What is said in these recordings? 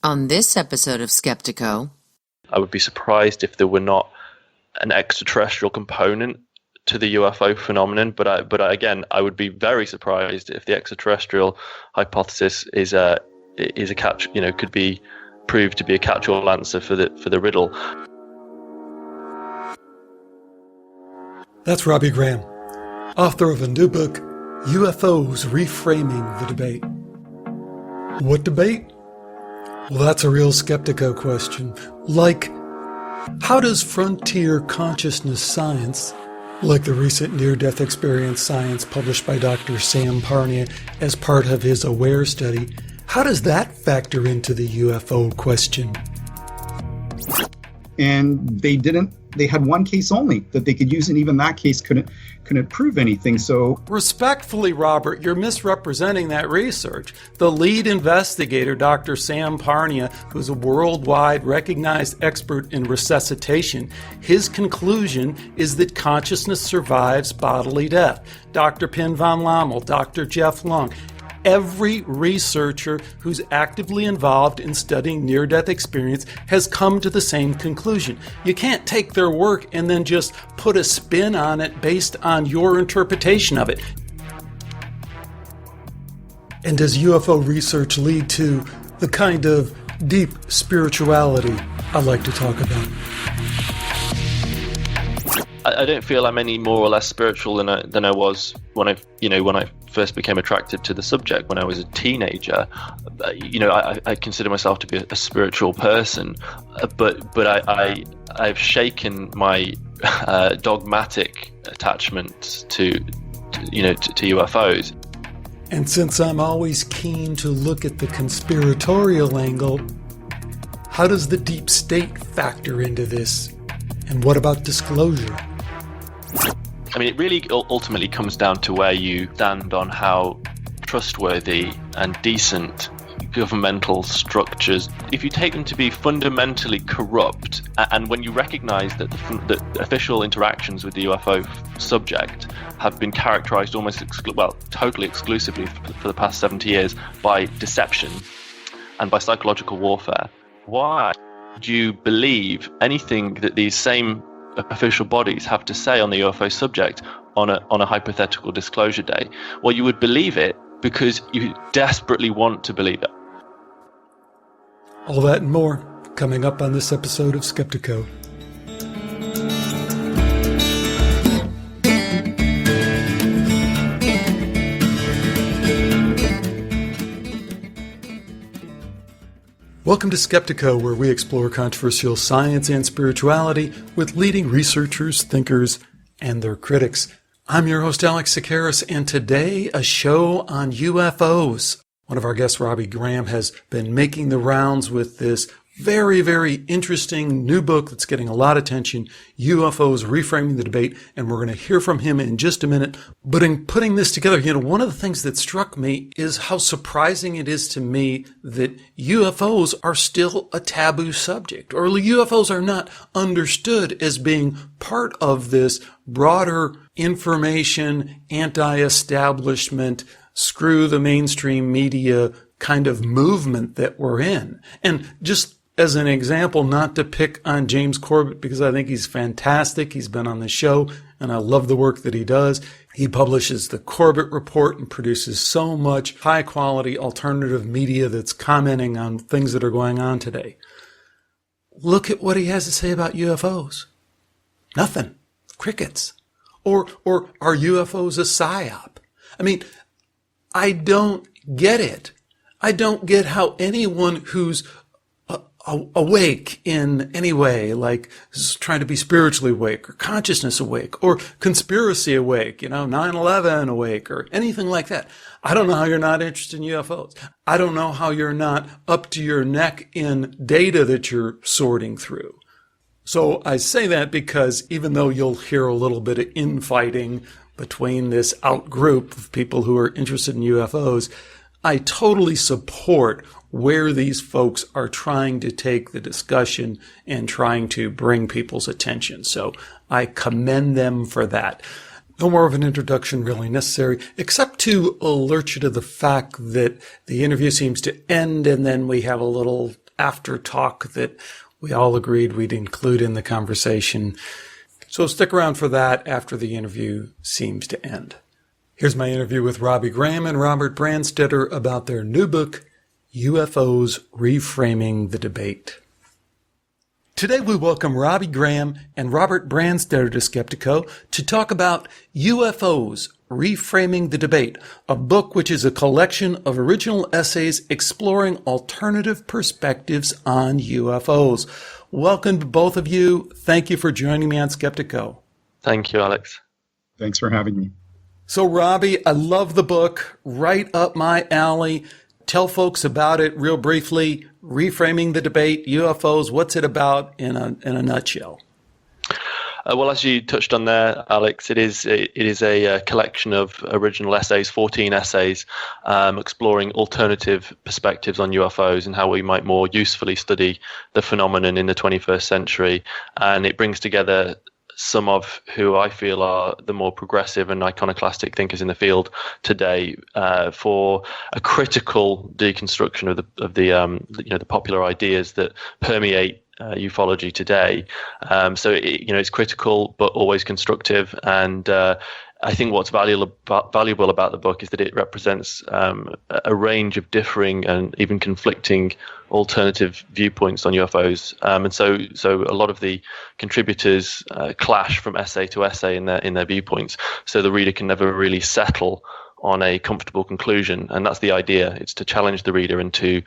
On this episode of Skeptiko, I would be surprised if there were not an extraterrestrial component to the UFO phenomenon, but again, I would be very surprised if the extraterrestrial hypothesis is a catch, could be proved to be a catch-all answer for the riddle. That's Robbie Graham, author of a new book, UFOs Reframing the Debate. What debate? Well, that's a real Skeptiko question. Like, how does frontier consciousness science, like the recent near-death experience science published by Dr. Sam Parnia as part of his AWARE study, how does that factor into the UFO question? And they had one case only that they could use, and even that case couldn't prove anything. So respectfully, Robert, you're misrepresenting that research. The lead investigator, Dr. Sam Parnia, who's a worldwide recognized expert in resuscitation, his conclusion is that consciousness survives bodily death. Dr. Pin von Lommel, Dr. Jeff Long, every researcher who's actively involved in studying near-death experience has come to the same conclusion. You can't take their work and then just put a spin on it based on your interpretation of it. And does UFO research lead to the kind of deep spirituality I like to talk about? I don't feel I'm any more or less spiritual than I was when I first became attracted to the subject when I was a teenager. I consider myself to be a spiritual person, but I've shaken my dogmatic attachment to UFOs. And since I'm always keen to look at the conspiratorial angle, how does the deep state factor into this? And what about disclosure? I mean, it really ultimately comes down to where you stand on how trustworthy and decent governmental structures, if you take them to be fundamentally corrupt, and when you recognize that the official interactions with the UFO subject have been characterized almost totally exclusively for the past 70 years by deception and by psychological warfare, why do you believe anything that these same official bodies have to say on the UFO subject on a hypothetical disclosure day? Well, you would believe it because you desperately want to believe it. All that and more coming up on this episode of Skeptiko. Welcome to Skeptiko, where we explore controversial science and spirituality with leading researchers, thinkers, and their critics. I'm your host, Alex Sakaris, and today a show on UFOs. One of our guests, Robbie Graham, has been making the rounds with this very, very interesting new book that's getting a lot of attention, UFOs Reframing the Debate, and we're going to hear from him in just a minute. But in putting this together, one of the things that struck me is how surprising it is to me that UFOs are still a taboo subject, or UFOs are not understood as being part of this broader information, anti-establishment, screw the mainstream media kind of movement that we're in. And just as an example, not to pick on James Corbett, because I think he's fantastic. He's been on the show, and I love the work that he does. He publishes the Corbett Report and produces so much high-quality alternative media that's commenting on things that are going on today. Look at what he has to say about UFOs. Nothing. Crickets. Or are UFOs a psyop? I mean, I don't get it. I don't get how anyone who's awake in any way, like trying to be spiritually awake or consciousness awake or conspiracy awake, 9/11 awake or anything like that. I don't know how you're not interested in UFOs. I don't know how you're not up to your neck in data that you're sorting through. So I say that because even though you'll hear a little bit of infighting between this out group of people who are interested in UFOs, I totally support where these folks are trying to take the discussion and trying to bring people's attention. So I commend them for that. No more of an introduction really necessary, except to alert you to the fact that the interview seems to end and then we have a little after talk that we all agreed we'd include in the conversation. So stick around for that after the interview seems to end. Here's my interview with Robbie Graham and Robert Brandstetter about their new book, UFOs Reframing the Debate. Today we welcome Robbie Graham and Robert Brandstetter to Skeptiko to talk about UFOs Reframing the Debate, a book which is a collection of original essays exploring alternative perspectives on UFOs. Welcome to both of you. Thank you for joining me on Skeptiko. Thank you, Alex. Thanks for having me. So, Robbie, I love the book, right up my alley. Tell folks about it real briefly. Reframing the Debate, UFOs, what's it about in a nutshell? Well, as you touched on there, Alex, it is a collection of original essays, 14 essays, exploring alternative perspectives on UFOs and how we might more usefully study the phenomenon in the 21st century. And it brings together some of who I feel are the more progressive and iconoclastic thinkers in the field today for a critical deconstruction of the popular ideas that permeate ufology today. So it's critical but always constructive, and I think what's valuable about the book is that it represents a range of differing and even conflicting alternative viewpoints on UFOs, and so a lot of the contributors clash from essay to essay in their viewpoints, so the reader can never really settle on a comfortable conclusion. And that's the idea. It's to challenge the reader and to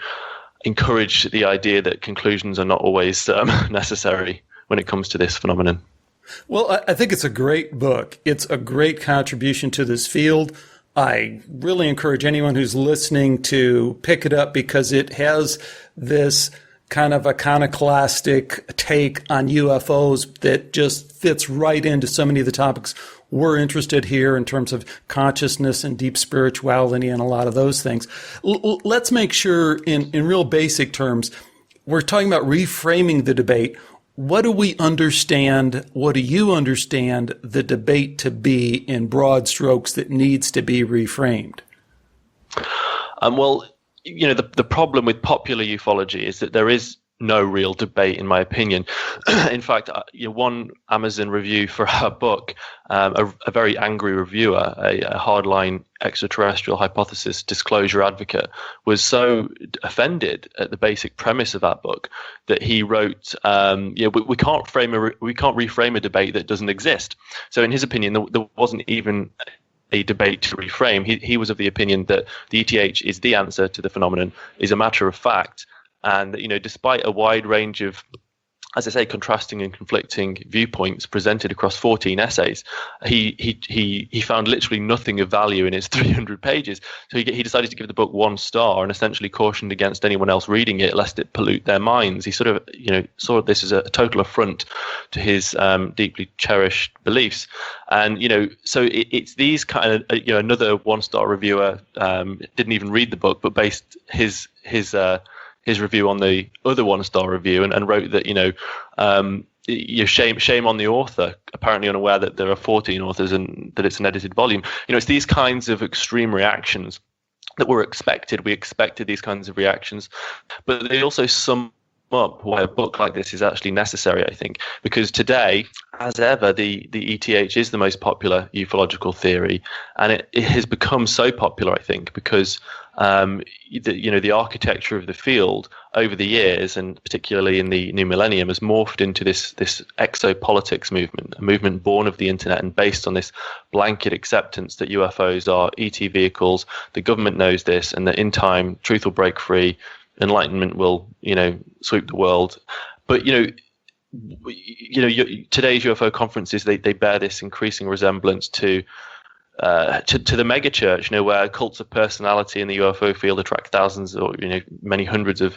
encourage the idea that conclusions are not always necessary when it comes to this phenomenon. Well, I think it's a great book. It's a great contribution to this field. I really encourage anyone who's listening to pick it up because it has this kind of iconoclastic take on UFOs that just fits right into so many of the topics we're interested here in terms of consciousness and deep spirituality and a lot of those things. Let's make sure in real basic terms, we're talking about reframing the debate. What do we understand? What do you understand the debate to be in broad strokes that needs to be reframed? Well, the problem with popular ufology is that there is no real debate, in my opinion. In fact, one Amazon review for our book, a very angry reviewer, a hardline extraterrestrial hypothesis disclosure advocate, was so offended at the basic premise of that book that he wrote, we can't reframe a debate that doesn't exist. So in his opinion, there wasn't even a debate to reframe. He was of the opinion that the ETH is the answer to the phenomenon, is a matter of fact. And despite a wide range of, as I say, contrasting and conflicting viewpoints presented across 14 essays, he found literally nothing of value in its 300 pages. So he decided to give the book 1 star and essentially cautioned against anyone else reading it lest it pollute their minds. He sort of saw this as a total affront to his deeply cherished beliefs. And so it's these kind of another 1-star reviewer didn't even read the book, but based his review on the other 1-star review and wrote that shame on the author, apparently unaware that there are 14 authors and that it's an edited volume. It's these kinds of extreme reactions that were expected. We expected these kinds of reactions, but they also sum up why a book like this is actually necessary, I think, because today, as ever, the ETH is the most popular ufological theory, and it has become so popular, I think, because the architecture of the field over the years, and particularly in the new millennium, has morphed into this exopolitics movement, a movement born of the internet and based on this blanket acceptance that UFOs are ET vehicles. The government knows this, and that in time, truth will break free. Enlightenment will, sweep the world. But, today's UFO conferences, they bear this increasing resemblance to the mega church, where cults of personality in the UFO field attract thousands or many hundreds of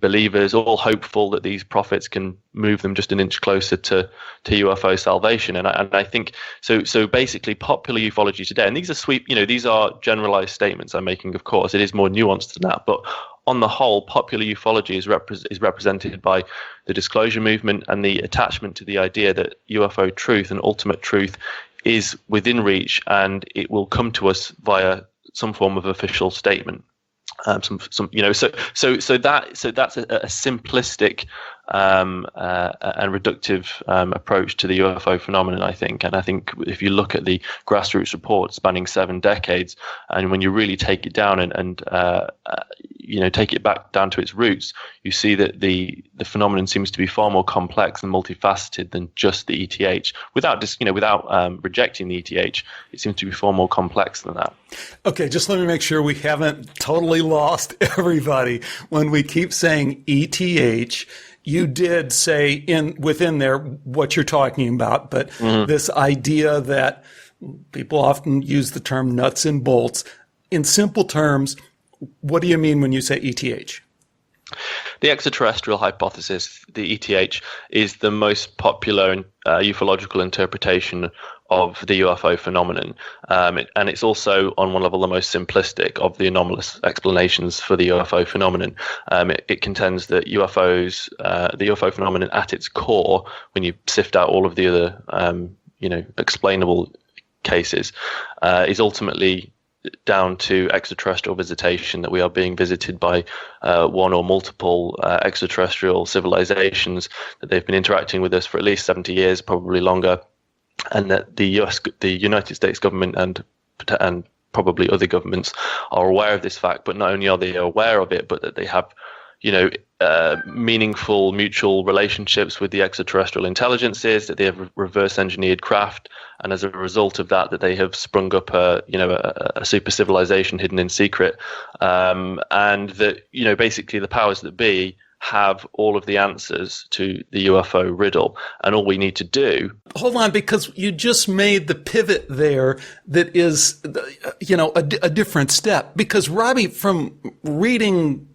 believers, all hopeful that these prophets can move them just an inch closer to UFO salvation. And I think so basically popular ufology today, and these are these are generalized statements I'm making, of course, it is more nuanced than that, but on the whole, popular ufology is represented by the disclosure movement and the attachment to the idea that UFO truth and ultimate truth is within reach and it will come to us via some form of official statement. So that's a simplistic and reductive approach to the UFO phenomenon, I think. And I think if you look at the grassroots report spanning 7 decades, and when you really take it down and take it back down to its roots, you see that the phenomenon seems to be far more complex and multifaceted than just the ETH. Without rejecting the ETH, it seems to be far more complex than that. Okay, just let me make sure we haven't totally lost everybody when we keep saying ETH. You did say within there what you're talking about, but this idea that people often use the term nuts and bolts. In simple terms, what do you mean when you say ETH? The extraterrestrial hypothesis, the ETH, is the most popular ufological interpretation of the UFO phenomenon. And it's also, on one level, the most simplistic of the anomalous explanations for the UFO phenomenon. It contends that UFOs, the UFO phenomenon at its core, when you sift out all of the other, explainable cases, is ultimately down to extraterrestrial visitation, that we are being visited by one or multiple extraterrestrial civilizations, that they've been interacting with us for at least 70 years, probably longer, and that the United States government and probably other governments are aware of this fact. But not only are they aware of it, but that they have meaningful mutual relationships with the extraterrestrial intelligences, that they have reverse engineered craft, and as a result of that they have sprung up a super civilization hidden in secret, and that basically the powers that be have all of the answers to the UFO riddle, and all we need to do. Hold on, because you just made the pivot there that is, a different step. Because Robbie, from reading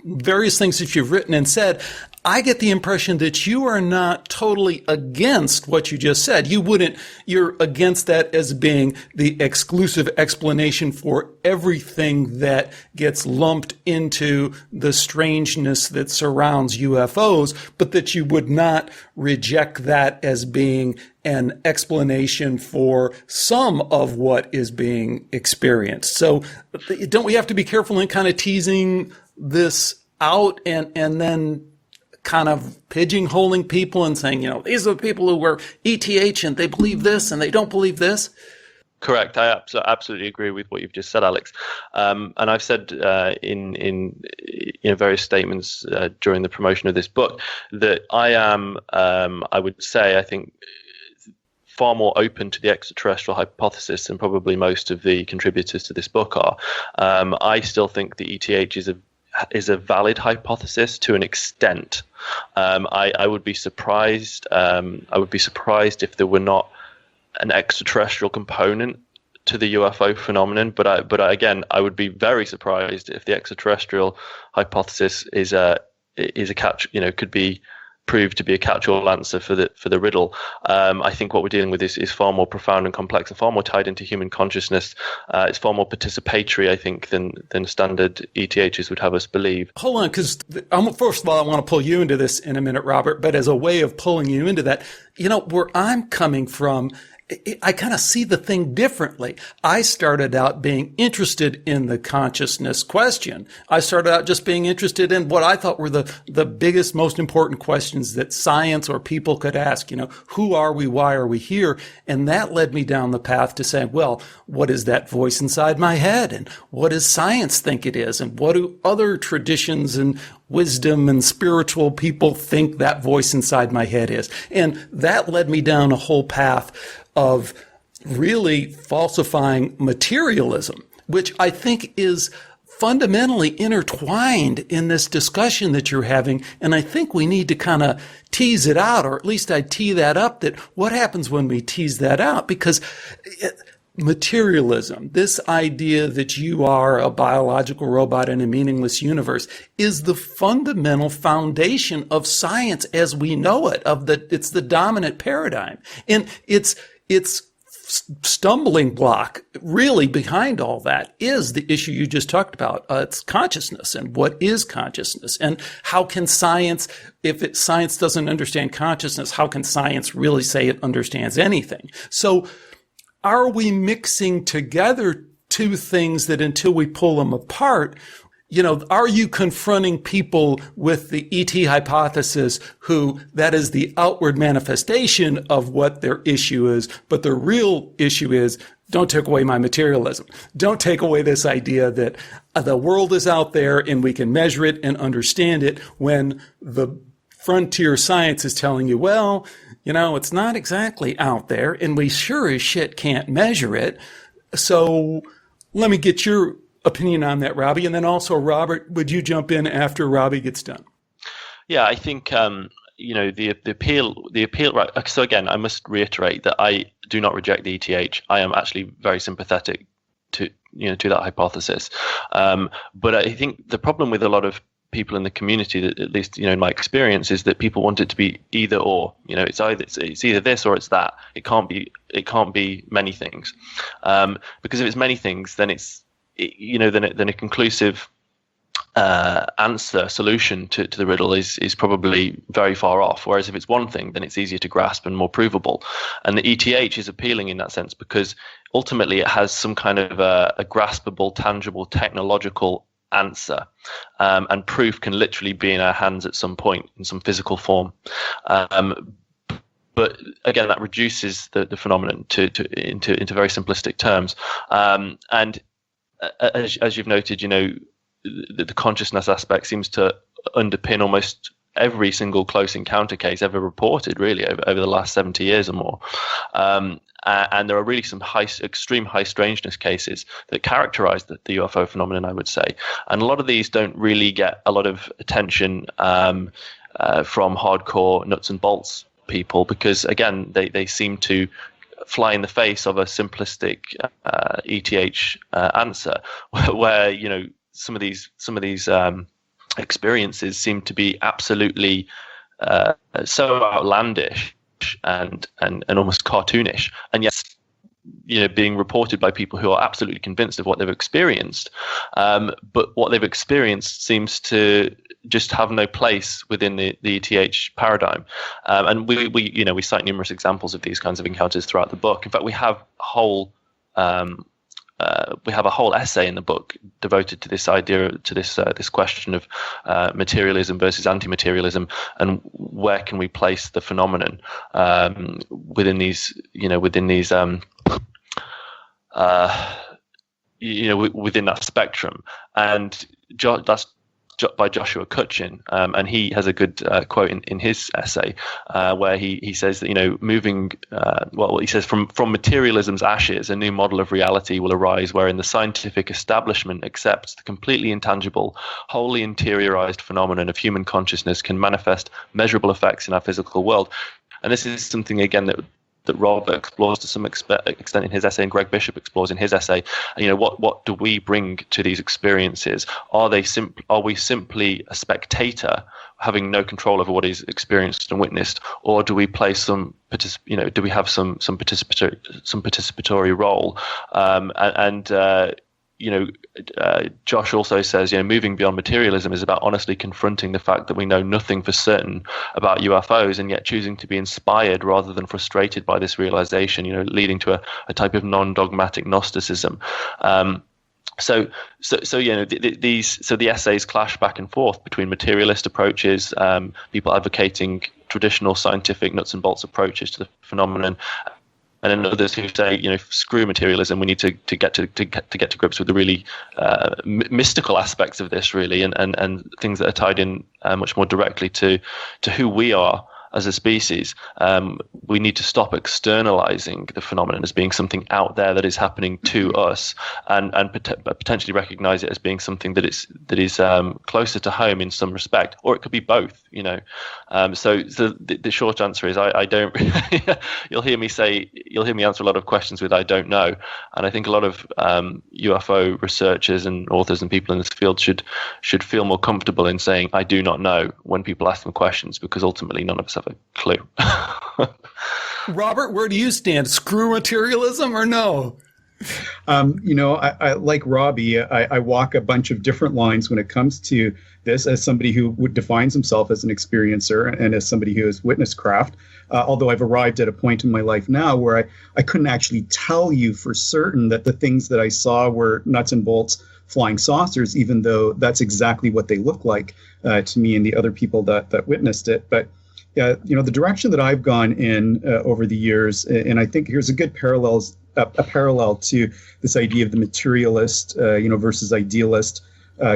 various things that you've written and said, I get the impression that you are not totally against what you just said. You're against that as being the exclusive explanation for everything that gets lumped into the strangeness that surrounds UFOs, but that you would not reject that as being an explanation for some of what is being experienced. So don't we have to be careful in kind of teasing this out and then kind of pigeonholing people and saying, these are the people who were ETH and they believe this and they don't believe this? Correct. I absolutely agree with what you've just said, Alex. And I've said in various statements during the promotion of this book that I am, I would say, I think, far more open to the extraterrestrial hypothesis than probably most of the contributors to this book are. I still think the ETH is a valid hypothesis to an extent. I would be surprised. I would be surprised if there were not an extraterrestrial component to the UFO phenomenon. But again, I would be very surprised if the extraterrestrial hypothesis is a catch. Could be proved to be a catch-all answer for the riddle. I think what we're dealing with is far more profound and complex and far more tied into human consciousness. It's far more participatory, I think, than standard ETHs would have us believe. Hold on, because first of all, I want to pull you into this in a minute, Robert, but as a way of pulling you into that, where I'm coming from, I kind of see the thing differently. I started out being interested in the consciousness question. I started out just being interested in what I thought were the biggest, most important questions that science or people could ask. Who are we? Why are we here? And that led me down the path to saying, well, what is that voice inside my head? And what does science think it is? And what do other traditions and wisdom and spiritual people think that voice inside my head is? And that led me down a whole path of really falsifying materialism, which I think is fundamentally intertwined in this discussion that you're having. And I think we need to kind of tease it out, or at least I tee that up, that what happens when we tease that out? Because materialism, this idea that you are a biological robot in a meaningless universe, is the fundamental foundation of science as we know it. It's the dominant paradigm, and its stumbling block really behind all that is the issue you just talked about. It's consciousness, and what is consciousness, and how can science, if science doesn't understand consciousness, how can science really say it understands anything? So are we mixing together two things that until we pull them apart, are you confronting people with the ET hypothesis who that is the outward manifestation of what their issue is, but the real issue is, don't take away my materialism. Don't take away this idea that the world is out there and we can measure it and understand it, when the frontier science is telling you, well, it's not exactly out there and we sure as shit can't measure it. So let me get your opinion on that, Robbie. And then also, Robert, would you jump in after Robbie gets done? Yeah, I think the appeal. Right. So again, I must reiterate that I do not reject the ETH. I am actually very sympathetic to that hypothesis. But I think the problem with a lot of people in the community, that at least in my experience, is that people want it to be either or. It's either this or it's that. It can't be many things. Because if it's many things, then then a conclusive solution to the riddle is probably very far off. Whereas if it's one thing, then it's easier to grasp and more provable. And the ETH is appealing in that sense because ultimately it has some kind of a graspable, tangible, technological answer, and proof can literally be in our hands at some point in some physical form. But again, that reduces the phenomenon into very simplistic terms. And as you've noted, the consciousness aspect seems to underpin almost every single close encounter case ever reported, really, over the last 70 years or more. And there are really some extreme high strangeness cases that characterize the UFO phenomenon, I would say. And a lot of these don't really get a lot of attention from hardcore nuts and bolts people, because, again, they seem to fly in the face of a simplistic ETH answer, where some of these experiences seem to be absolutely so outlandish and almost cartoonish, and yet being reported by people who are absolutely convinced of what they've experienced, but what they've experienced seems to just have no place within the ETH paradigm. And we cite numerous examples of these kinds of encounters throughout the book. In fact, we have a whole essay in the book devoted to this idea, to this question of materialism versus anti-materialism, and where can we place the phenomenon within these within that spectrum. And that's by Joshua Cutchin, and he has a good quote in his essay where he says that moving he says from materialism's ashes, a new model of reality will arise wherein the scientific establishment accepts the completely intangible, wholly interiorized phenomenon of human consciousness can manifest measurable effects in our physical world. And this is something, again, that Rob explores to some extent in his essay, and Greg Bishop explores in his essay. What do we bring to these experiences? Are we simply a spectator, having no control over what is experienced and witnessed, or do we play some participatory role? Josh also says, moving beyond materialism is about honestly confronting the fact that we know nothing for certain about UFOs, and yet choosing to be inspired rather than frustrated by this realization, leading to a type of non-dogmatic Gnosticism. So the essays clash back and forth between materialist approaches, people advocating traditional scientific nuts and bolts approaches to the phenomenon, and then others who say, screw materialism. We need to get to grips with the really mystical aspects of this, really, and things that are tied in much more directly to who we are as a species. We need to stop externalizing the phenomenon as being something out there that is happening to us, and potentially recognize it as being something that is closer to home in some respect, or it could be both. So the short answer is I don't. You'll hear me answer a lot of questions with I don't know, and I think a lot of UFO researchers and authors and people in this field should feel more comfortable in saying I do not know when people ask them questions, because ultimately none of us have a clue. Robert, where do you stand? Screw materialism or no? I like Robbie. I walk a bunch of different lines when it comes to this, as somebody who defines himself as an experiencer and as somebody who has witnessed craft. Although I've arrived at a point in my life now where I couldn't actually tell you for certain that the things that I saw were nuts and bolts flying saucers, even though that's exactly what they look like to me and the other people that witnessed it. But yeah, the direction that I've gone in over the years, and I think here's a good a parallel to this idea of the materialist, versus idealist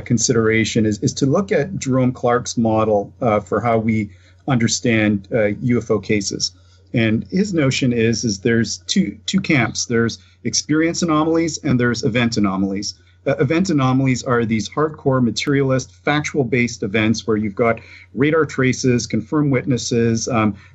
consideration is to look at Jerome Clark's model for how we understand UFO cases. And his notion is there's two camps. There's experience anomalies and there's event anomalies. Event anomalies are these hardcore materialist, factual-based events where you've got radar traces, confirmed witnesses,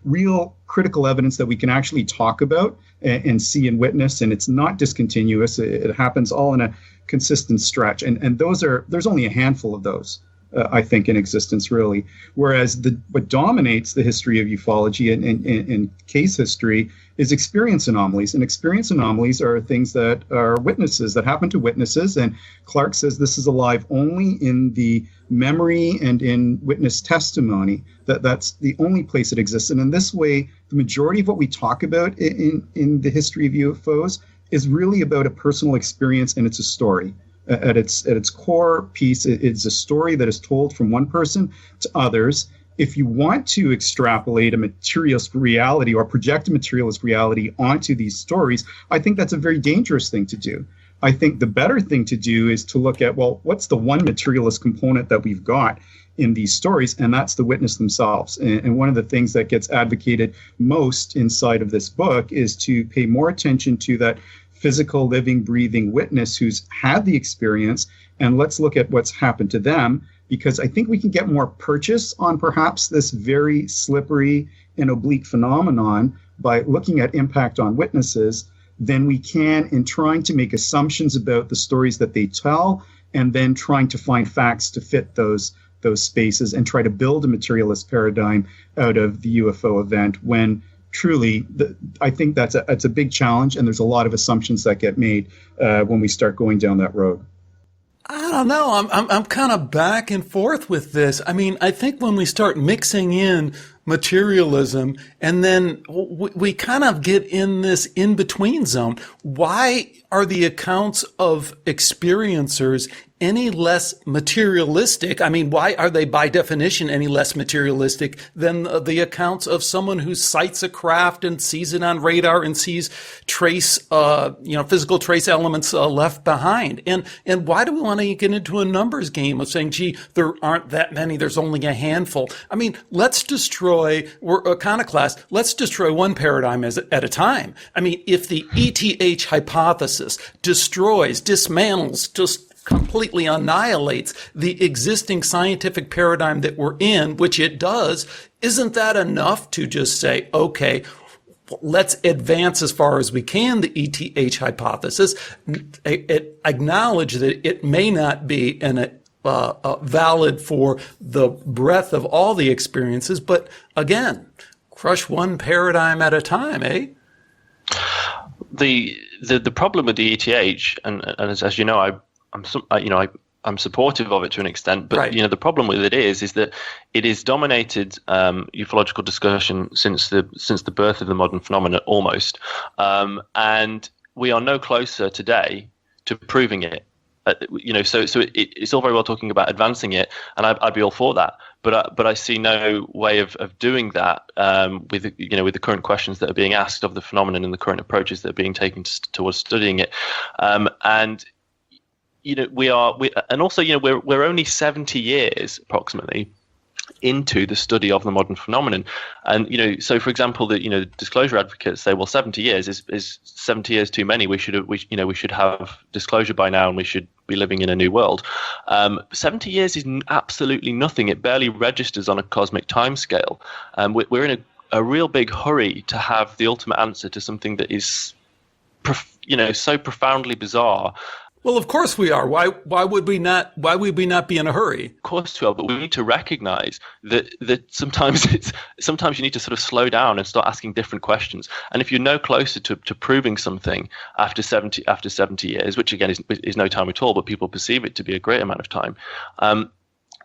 real critical evidence that we can actually talk about and see and witness, and it's not discontinuous. It happens all in a consistent stretch, and there's only a handful of those. I think, in existence, really. Whereas what dominates the history of ufology and case history is experience anomalies. And experience anomalies are things that are witnesses, that happen to witnesses. And Clark says this is alive only in the memory and in witness testimony. That's the only place it exists. And in this way, the majority of what we talk about in the history of UFOs is really about a personal experience, and it's a story. At its core piece, it's a story that is told from one person to others. If you want to extrapolate a materialist reality or project a materialist reality onto these stories, I think that's a very dangerous thing to do. I think the better thing to do is to look at, well, what's the one materialist component that we've got in these stories, and that's the witness themselves. And one of the things that gets advocated most inside of this book is to pay more attention to that physical, living, breathing witness who's had the experience, and let's look at what's happened to them, because I think we can get more purchase on perhaps this very slippery and oblique phenomenon by looking at impact on witnesses than we can in trying to make assumptions about the stories that they tell, and then trying to find facts to fit those spaces and try to build a materialist paradigm out of the UFO event, when truly, I think that's a big challenge, and there's a lot of assumptions that get made when we start going down that road. I don't know. I'm kind of back and forth with this. I mean, I think when we start mixing in materialism and then we kind of get in this in-between zone, why are the accounts of experiencers any less materialistic? I mean, why are they by definition any less materialistic than the accounts of someone who sights a craft and sees it on radar and sees physical trace elements left behind? And why do we want to get into a numbers game of saying, gee, there aren't that many, there's only a handful? I mean, we're iconoclast, let's destroy one paradigm at a time. I mean, if the ETH hypothesis dismantles, just completely annihilates the existing scientific paradigm that we're in, which it does, isn't that enough to just say, okay, let's advance as far as we can the ETH hypothesis, acknowledge that it may not be valid for the breadth of all the experiences, but again, crush one paradigm at a time, eh? The problem with the ETH, and as you know, I'm supportive of it to an extent, but right. The problem with it is that it has dominated ufological discussion since the birth of the modern phenomenon almost, and we are no closer today to proving it. So it's all very well talking about advancing it, and I'd be all for that. But I see no way of doing that with the current questions that are being asked of the phenomenon and the current approaches that are being taken towards studying it, and. We're only 70 years approximately into the study of the modern phenomenon, and so for example, the disclosure advocates say, well, 70 years is 70 years too many. We should have disclosure by now, and we should be living in a new world. 70 years is absolutely nothing. It barely registers on a cosmic timescale. We're in a real big hurry to have the ultimate answer to something that is, so profoundly bizarre. Well, of course we are. Why would we not be in a hurry? Of course we are, but we need to recognize that sometimes you need to sort of slow down and start asking different questions. And if you're no closer to proving something after 70 years, which again is no time at all, but people perceive it to be a great amount of time,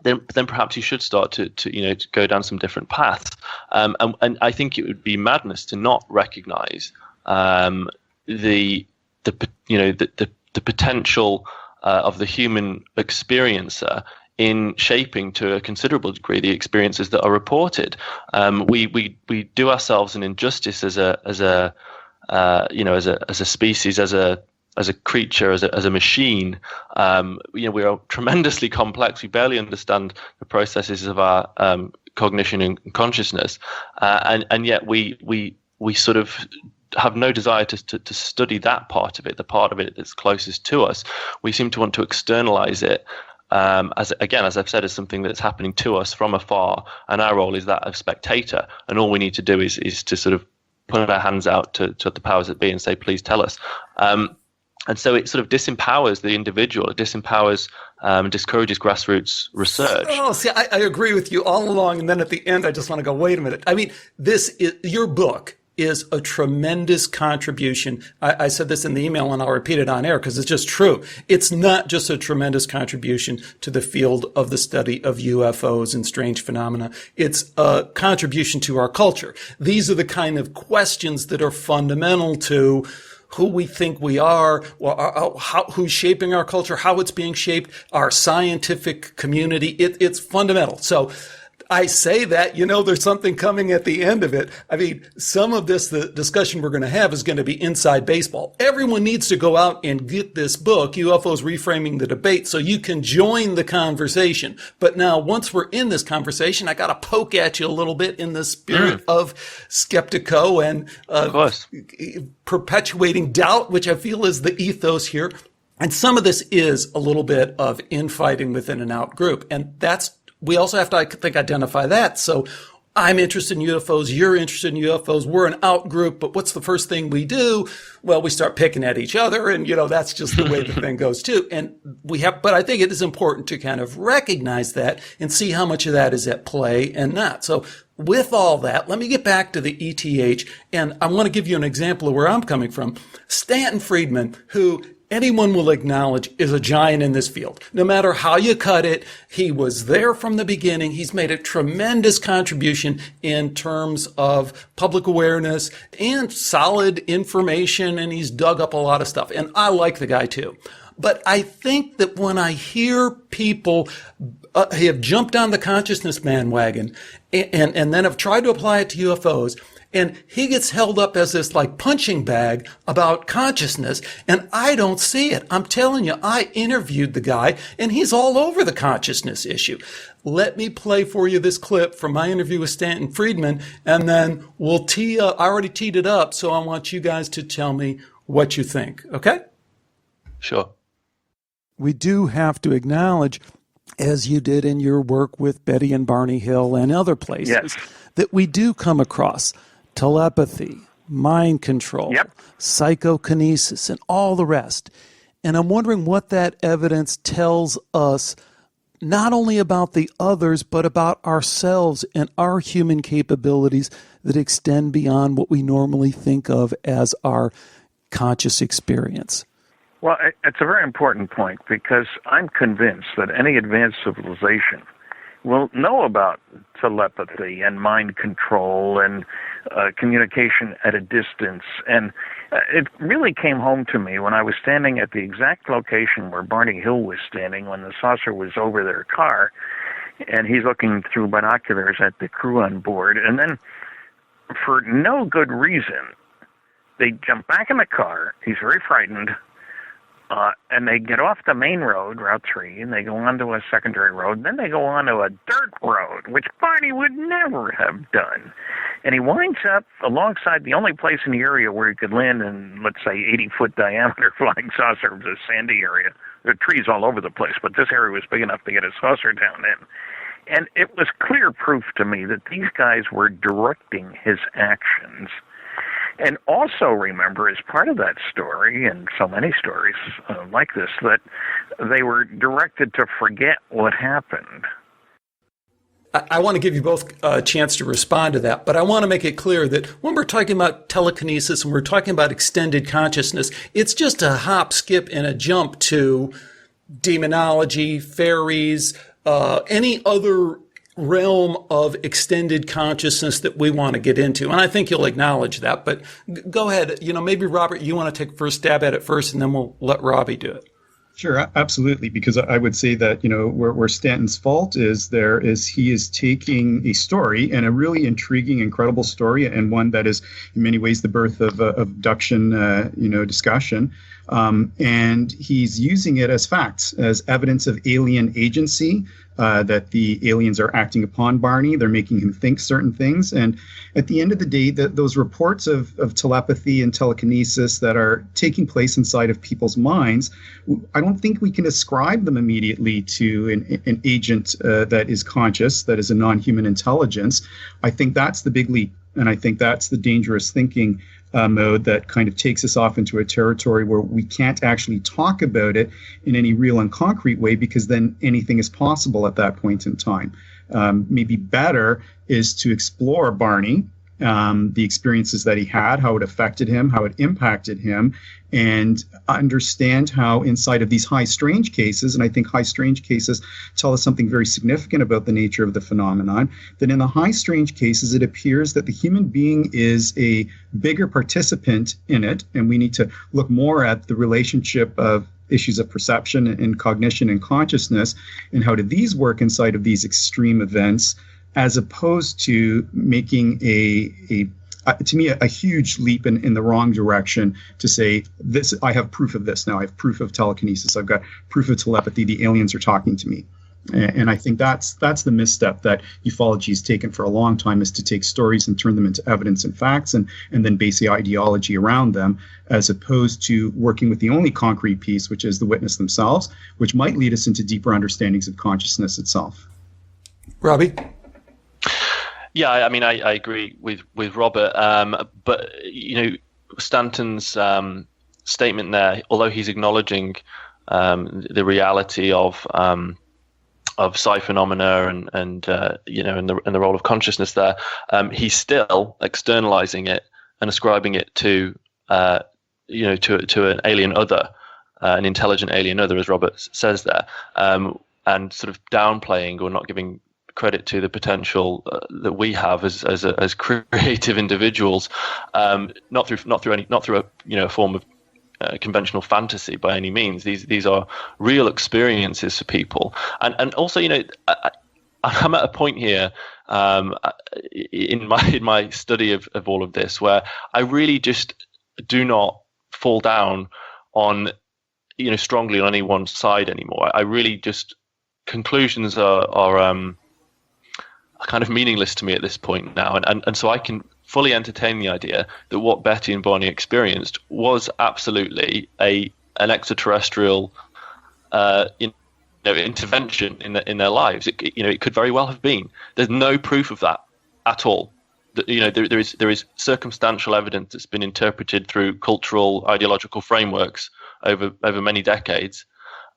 then perhaps you should start to go down some different paths. And I think it would be madness to not recognize the potential of the human experiencer in shaping to a considerable degree the experiences that are reported. We do ourselves an injustice as a species, as a creature, as a machine. We are tremendously complex. We barely understand the processes of our cognition and consciousness, and yet we sort of have no desire to study that part of it, the part of it that's closest to us. We seem to want to externalize it, as I've said, as something that's happening to us from afar, and our role is that of spectator, and all we need to do is to sort of put our hands out to the powers that be and say, please tell us. And so it sort of disempowers the individual. It disempowers and discourages grassroots research. Oh, see, I agree with you all along. And then at the end, I just want to go, wait a minute. I mean, your book is a tremendous contribution. I said this in the email and I'll repeat it on air because it's just true. It's not just a tremendous contribution to the field of the study of UFOs and strange phenomena. It's a contribution to our culture. These are the kind of questions that are fundamental to who we think we are, who's shaping our culture, how it's being shaped, our scientific community. It's fundamental. So I say that, there's something coming at the end of it. I mean, some of the discussion we're going to have is going to be inside baseball. Everyone needs to go out and get this book, UFOs Reframing the Debate, so you can join the conversation. But now, once we're in this conversation, I got to poke at you a little bit in the spirit of Skeptiko and of course, perpetuating doubt, which I feel is the ethos here. And some of this is a little bit of infighting within an out group. And we also have to, I think, identify that. So I'm interested in UFOs. You're interested in UFOs. We're an out group. But what's the first thing we do? Well, we start picking at each other. And, that's just the way the thing goes too. And but I think it is important to kind of recognize that and see how much of that is at play and not. So with all that, let me get back to the ETH. And I want to give you an example of where I'm coming from. Stanton Friedman, who anyone will acknowledge is a giant in this field. No matter how you cut it, he was there from the beginning. He's made a tremendous contribution in terms of public awareness and solid information, and he's dug up a lot of stuff. And I like the guy too. But I think that when I hear people have jumped on the consciousness bandwagon and then have tried to apply it to UFOs, and he gets held up as this like punching bag about consciousness, and I don't see it. I'm telling you, I interviewed the guy, and he's all over the consciousness issue. Let me play for you this clip from my interview with Stanton Friedman, and then we'll I already teed it up, so I want you guys to tell me what you think, okay? Sure. We do have to acknowledge, as you did in your work with Betty and Barney Hill and other places, that we do come across telepathy, mind control, psychokinesis, and all the rest. And I'm wondering what that evidence tells us, not only about the others, but about ourselves and our human capabilities that extend beyond what we normally think of as our conscious experience. Well, it's a very important point because I'm convinced that any advanced civilization will know about telepathy and mind control and communication at a distance. And it really came home to me when I was standing at the exact location where Barney Hill was standing when the saucer was over their car, and he's looking through binoculars at the crew on board. And then, for no good reason, they jump back in the car. He's very frightened. And they get off the main road, Route 3, and they go onto a secondary road. Then they go onto a dirt road, which Barney would never have done. And he winds up alongside the only place in the area where he could land in, let's say, 80-foot diameter flying saucer. It was a sandy area. There are trees all over the place, but this area was big enough to get a saucer down in. And it was clear proof to me that these guys were directing his actions. And also remember, as part of that story, and so many stories like this, that they were directed to forget what happened. I want to give you both a chance to respond to that, but I want to make it clear that when we're talking about telekinesis and we're talking about extended consciousness, it's just a hop, skip, and a jump to demonology, fairies, any other realm of extended consciousness that we want to get into. And I think you'll acknowledge that, but go ahead. Maybe Robert, you want to take first stab at it first, and then we'll let Robbie do it. Sure, absolutely. Because I would say that, where Stanton's fault is there is he is taking a story, and a really intriguing, incredible story, and one that is in many ways the birth of abduction, discussion. And he's using it as facts, as evidence of alien agency, that the aliens are acting upon Barney. They're making him think certain things. And at the end of the day, those reports of telepathy and telekinesis that are taking place inside of people's minds, I don't think we can ascribe them immediately to an agent that is conscious, that is a non-human intelligence. I think that's the big leap. And I think that's the dangerous thinking mode that kind of takes us off into a territory where we can't actually talk about it in any real and concrete way, because then anything is possible at that point in time. Maybe better is to explore Barney, the experiences that he had, how it affected him, how it impacted him, and understand how inside of these high strange cases, and I think high strange cases tell us something very significant about the nature of the phenomenon, that in the high strange cases, it appears that the human being is a bigger participant in it, and we need to look more at the relationship of issues of perception and cognition and consciousness, and how do these work inside of these extreme events, as opposed to making to me, a huge leap in the wrong direction to say, this, I have proof of this now. I have proof of telekinesis. I've got proof of telepathy. The aliens are talking to me. And I think that's the misstep that ufology has taken for a long time, is to take stories and turn them into evidence and facts, and then base the ideology around them, as opposed to working with the only concrete piece, which is the witness themselves, which might lead us into deeper understandings of consciousness itself. Robbie? Yeah, I mean, I agree with Robert, but Stanton's statement there, although he's acknowledging the reality of psi phenomena and the role of consciousness there, he's still externalizing it and ascribing it to to an alien other, an intelligent alien other, as Robert says there, and sort of downplaying or not giving credit to the potential that we have as creative individuals, not through a form of conventional fantasy by any means. These are real experiences for people, and also I'm at a point here in my study of all of this where I really just do not fall down on strongly on any one side anymore. I really just conclusions are kind of meaningless to me at this point now, and so I can fully entertain the idea that what Betty and Bonnie experienced was absolutely an extraterrestrial intervention in their lives. It could very well have been. There's no proof of that at all. There is circumstantial evidence that's been interpreted through cultural ideological frameworks over many decades,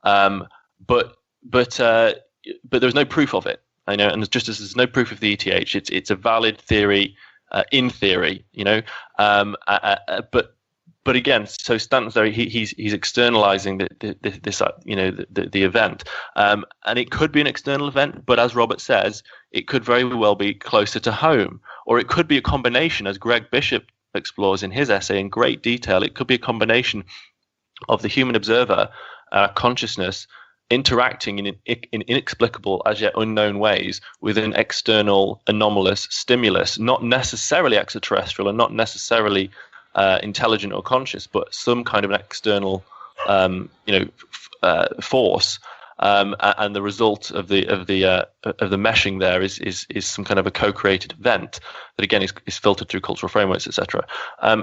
but there's no proof of it. And just as there's no proof of the ETH, it's a valid theory in theory, but again, so Stanton's there, he's externalizing the event, and it could be an external event, but as Robert says, it could very well be closer to home, or it could be a combination, as Greg Bishop explores in his essay in great detail. It could be a combination of the human observer consciousness interacting in inexplicable, as yet unknown ways with an external anomalous stimulus, not necessarily extraterrestrial and not necessarily intelligent or conscious, but some kind of an external force, and the result of the meshing there is some kind of a co-created event that again is filtered through cultural frameworks, etc.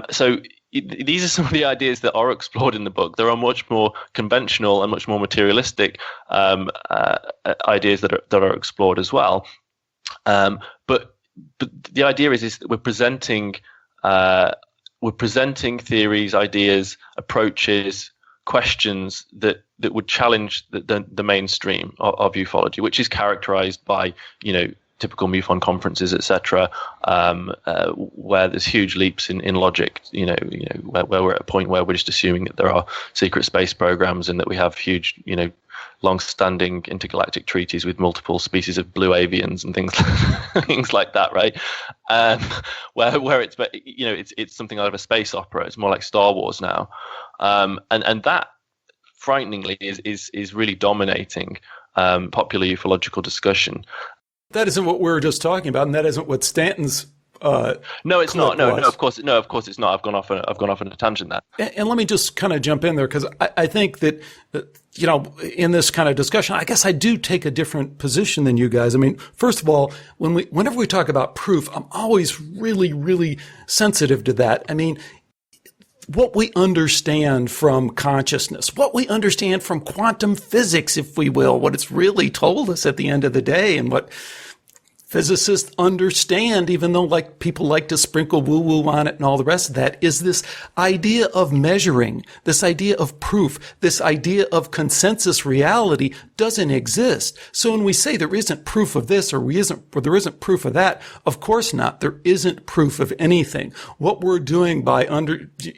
So these are some of the ideas that are explored in the book. There are much more conventional and much more materialistic ideas that are explored as well. But the idea is that we're presenting theories, ideas, approaches, questions that would challenge the mainstream of ufology, which is characterized by typical MUFON conferences, etc., where there's huge leaps in logic. Where we're at a point where we're just assuming that there are secret space programs and that we have huge, long-standing intergalactic treaties with multiple species of blue avians and things like that, right? Where it's something out of a space opera. It's more like Star Wars now, and that frighteningly is really dominating popular ufological discussion. That isn't what we were just talking about, and that isn't what Stanton's no, it's not. No, was. of course it's not. I've gone off on a tangent there. And let me just kind of jump in there, because I think that, in this kind of discussion, I guess I do take a different position than you guys. I mean, first of all, whenever we talk about proof, I'm always really, really sensitive to that. I mean, what we understand from consciousness, what we understand from quantum physics, if we will, what it's really told us at the end of the day, and what physicists understand, even though people like to sprinkle woo-woo on it and all the rest of that, is this idea of measuring, this idea of proof, this idea of consensus reality doesn't exist. So when we say there isn't proof of this or there isn't proof of that, of course not. There isn't proof of anything. What we're doing by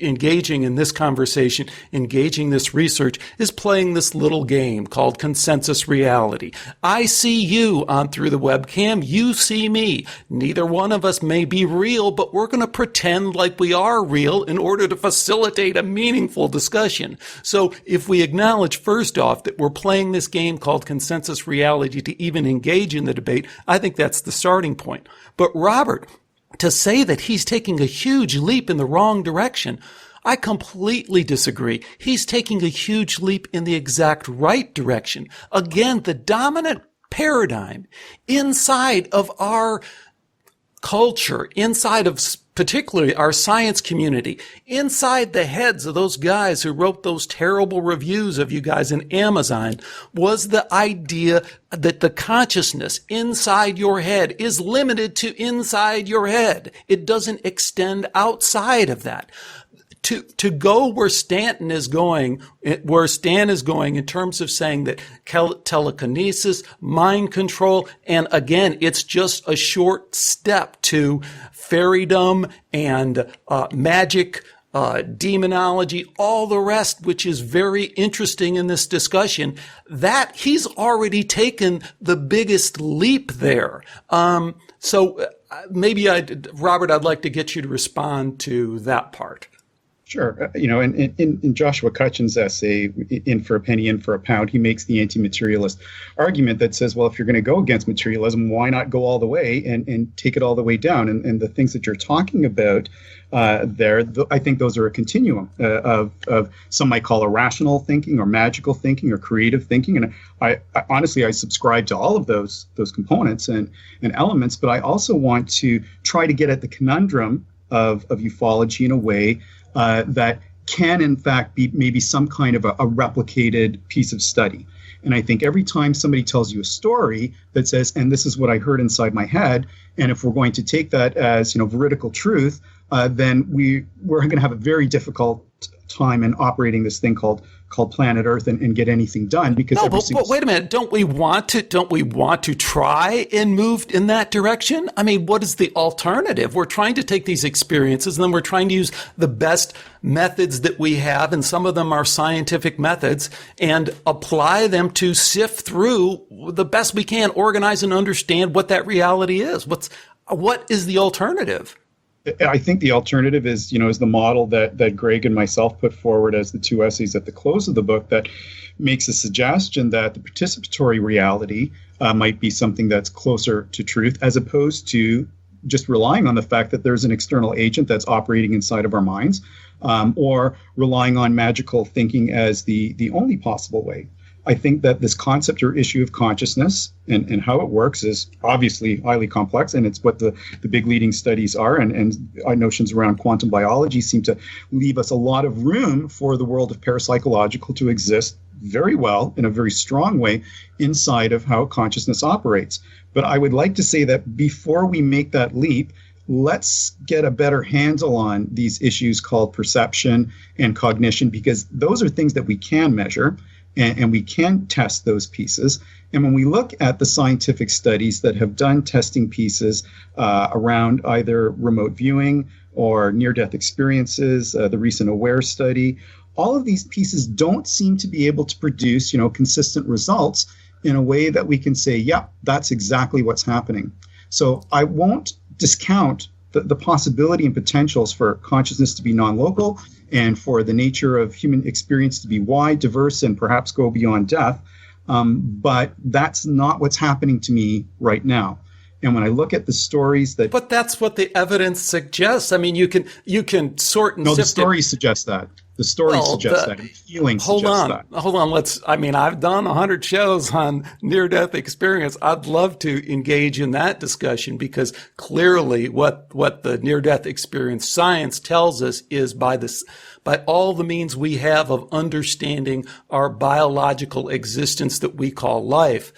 engaging in this conversation, engaging this research, is playing this little game called consensus reality. I see you on through the webcam. You see me. Neither one of us may be real, but we're going to pretend like we are real in order to facilitate a meaningful discussion. So if we acknowledge first off that we're playing this game called consensus reality to even engage in the debate, I think that's the starting point. But Robert, to say that he's taking a huge leap in the wrong direction, I completely disagree. He's taking a huge leap in the exact right direction. Again, the dominant paradigm inside of our culture, inside of particularly our science community, inside the heads of those guys who wrote those terrible reviews of you guys in Amazon, was the idea that the consciousness inside your head is limited to inside your head. It doesn't extend outside of that. To go where Stanton is going, where Stan is going in terms of saying that telekinesis, mind control, and again, it's just a short step to fairydom and magic, demonology, all the rest, which is very interesting in this discussion, that he's already taken the biggest leap there. So maybe Robert, I'd like to get you to respond to that part. Sure. In Joshua Cutchin's essay, In for a Penny, In for a Pound, he makes the anti-materialist argument that says, well, if you're going to go against materialism, why not go all the way and take it all the way down? And the things that you're talking about I think those are a continuum of some might call irrational thinking or magical thinking or creative thinking. And I honestly, I subscribe to all of those components and elements, but I also want to try to get at the conundrum of ufology in a way that can, in fact, be maybe some kind of a replicated piece of study. And I think every time somebody tells you a story that says, and this is what I heard inside my head, and if we're going to take that as, veridical truth, then we're going to have a very difficult time in operating this thing called planet Earth and get anything done, because but wait a minute, don't we want to try and move in that direction? I mean, what is the alternative? We're trying to take these experiences and then we're trying to use the best methods that we have, and some of them are scientific methods, and apply them to sift through the best we can, organize and understand what that reality is. What is the alternative? I think the alternative is the model that Greg and myself put forward as the two essays at the close of the book, that makes a suggestion that the participatory reality might be something that's closer to truth, as opposed to just relying on the fact that there's an external agent that's operating inside of our minds, or relying on magical thinking as the only possible way. I think that this concept or issue of consciousness and how it works is obviously highly complex, and it's what the big leading studies are, and our notions around quantum biology seem to leave us a lot of room for the world of parapsychological to exist very well, in a very strong way, inside of how consciousness operates. But I would like to say that before we make that leap, let's get a better handle on these issues called perception and cognition, because those are things that we can measure. And we can test those pieces. And when we look at the scientific studies that have done testing pieces around either remote viewing or near-death experiences, the recent AWARE study, all of these pieces don't seem to be able to produce, consistent results in a way that we can say, yeah, that's exactly what's happening. So I won't discount the possibility and potentials for consciousness to be non-local and for the nature of human experience to be wide, diverse, and perhaps go beyond death. But that's not what's happening to me right now. And when I look at the stories that... But that's what the evidence suggests. I mean, you can sort and No, the sift stories suggest that. The stories suggest that. And feelings suggest that. Hold on. I've done 100 shows on near-death experience. I'd love to engage in that discussion, because clearly what the near-death experience science tells us is by all the means we have of understanding our biological existence that we call life,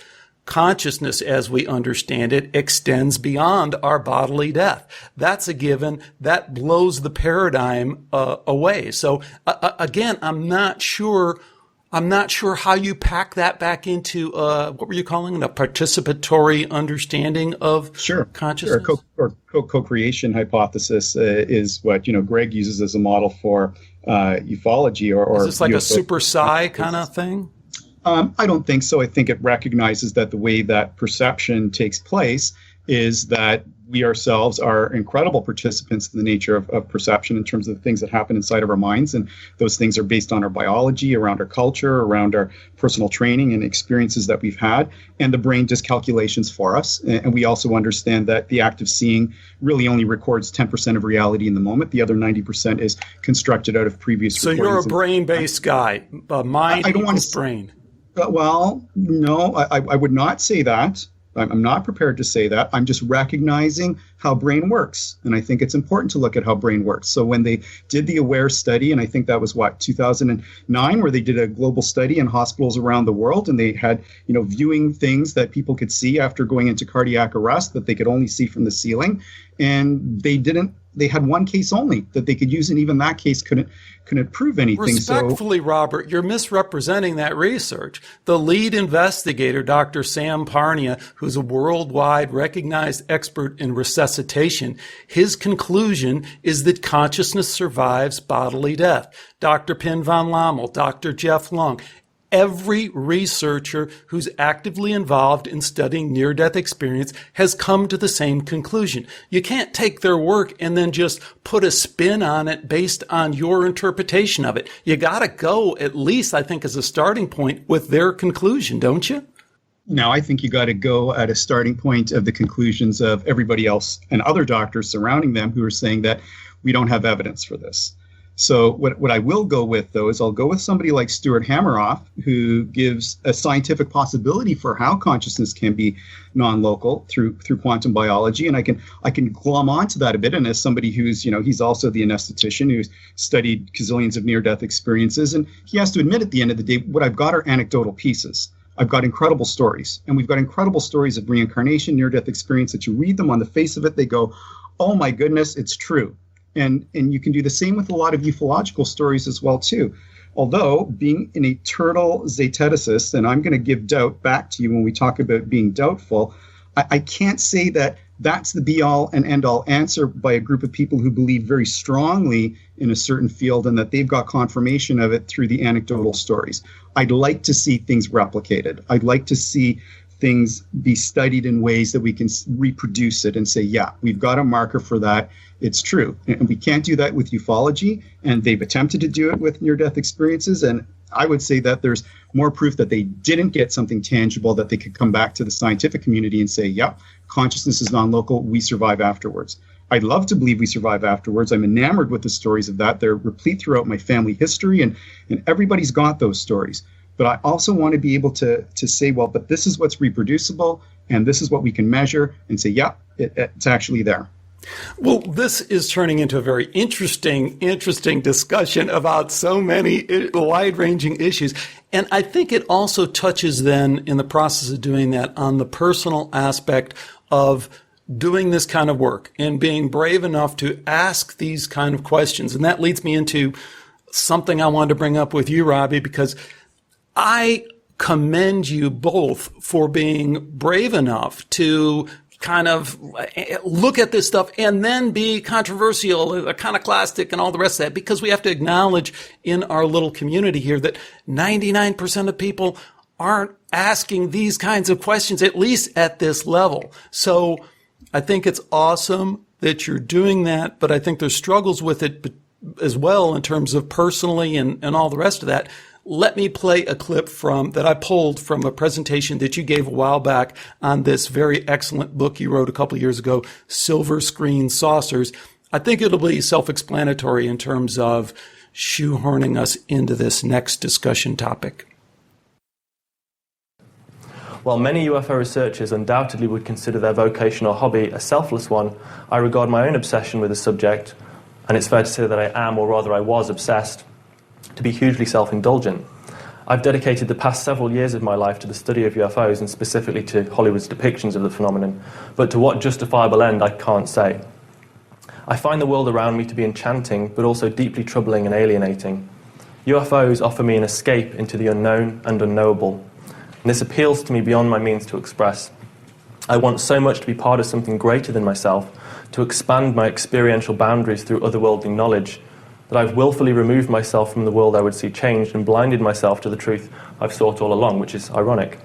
consciousness as we understand it extends beyond our bodily death. That's a given. That blows the paradigm away. So again, I'm not sure how you pack that back into what were you calling it? A participatory understanding of consciousness? Sure. Co-creation hypothesis is what Greg uses as a model for ufology or is this like UFO. A super psi kind of thing? I don't think so. I think it recognizes that the way that perception takes place is that we ourselves are incredible participants in the nature of perception in terms of the things that happen inside of our minds. And those things are based on our biology, around our culture, around our personal training and experiences that we've had. And the brain does calculations for us. And we also understand that the act of seeing really only records 10% of reality in the moment. The other 90% is constructed out of previous recordings. So you're a brain-based guy, mind equals brain. Well, no, I would not say that. I'm not prepared to say that. I'm just recognizing how brain works. And I think it's important to look at how brain works. So when they did the AWARE study, and I think that was 2009, where they did a global study in hospitals around the world, and they had, viewing things that people could see after going into cardiac arrest that they could only see from the ceiling. And they had one case only that they could use, and even that case couldn't prove anything. Respectfully, Robert, you're misrepresenting that research. The lead investigator, Dr. Sam Parnia, who's a worldwide recognized expert in resuscitation, his conclusion is that consciousness survives bodily death. Dr. Pin van Lommel, Dr. Jeff Long, every researcher who's actively involved in studying near-death experience has come to the same conclusion. You can't take their work and then just put a spin on it based on your interpretation of it. You got to go, at least I think as a starting point, with their conclusion, don't you? No, I think you got to go at a starting point of the conclusions of everybody else and other doctors surrounding them who are saying that we don't have evidence for this. So what I will go with, though, is I'll go with somebody like Stuart Hameroff, who gives a scientific possibility for how consciousness can be non-local through quantum biology. And I can glom onto that a bit. And as somebody who's, he's also the anesthetician who's studied gazillions of near-death experiences. And he has to admit at the end of the day, what I've got are anecdotal pieces. I've got incredible stories. And we've got incredible stories of reincarnation, near-death experience that you read them on the face of it. They go, oh, my goodness, it's true. And you can do the same with a lot of ufological stories as well, too. Although, being an eternal zeteticist, and I'm going to give doubt back to you when we talk about being doubtful, I can't say that that's the be-all and end-all answer by a group of people who believe very strongly in a certain field and that they've got confirmation of it through the anecdotal stories. I'd like to see things replicated. I'd like to see things be studied in ways that we can reproduce it and say, yeah, we've got a marker for that. It's true. And we can't do that with ufology. And they've attempted to do it with near-death experiences. And I would say that there's more proof that they didn't get something tangible that they could come back to the scientific community and say, yeah, consciousness is non-local. We survive afterwards. I'd love to believe we survive afterwards. I'm enamored with the stories of that. They're replete throughout my family history, and everybody's got those stories. But I also want to be able to say, well, but this is what's reproducible, and this is what we can measure, and say, yeah, it's actually there. Well, this is turning into a very interesting discussion about so many wide-ranging issues. And I think it also touches then, in the process of doing that, on the personal aspect of doing this kind of work and being brave enough to ask these kind of questions. And that leads me into something I wanted to bring up with you, Robbie, because I commend you both for being brave enough to kind of look at this stuff and then be controversial, iconoclastic, and all the rest of that, because we have to acknowledge in our little community here that 99% of people aren't asking these kinds of questions, at least at this level. So I think it's awesome that you're doing that, but I think there's struggles with it as well in terms of personally and all the rest of that. Let me play a clip that I pulled from a presentation that you gave a while back on this very excellent book you wrote a couple of years ago, Silver Screen Saucers. I think it'll be self-explanatory in terms of shoehorning us into this next discussion topic. While many UFO researchers undoubtedly would consider their vocation or hobby a selfless one, I regard my own obsession with the subject, and it's fair to say that I am, or rather I was obsessed, to be hugely self-indulgent. I've dedicated the past several years of my life to the study of UFOs, and specifically to Hollywood's depictions of the phenomenon, but to what justifiable end I can't say. I find the world around me to be enchanting, but also deeply troubling and alienating. UFOs offer me an escape into the unknown and unknowable, and this appeals to me beyond my means to express. I want so much to be part of something greater than myself, to expand my experiential boundaries through otherworldly knowledge, that I've willfully removed myself from the world I would see changed and blinded myself to the truth I've sought all along, which is ironic.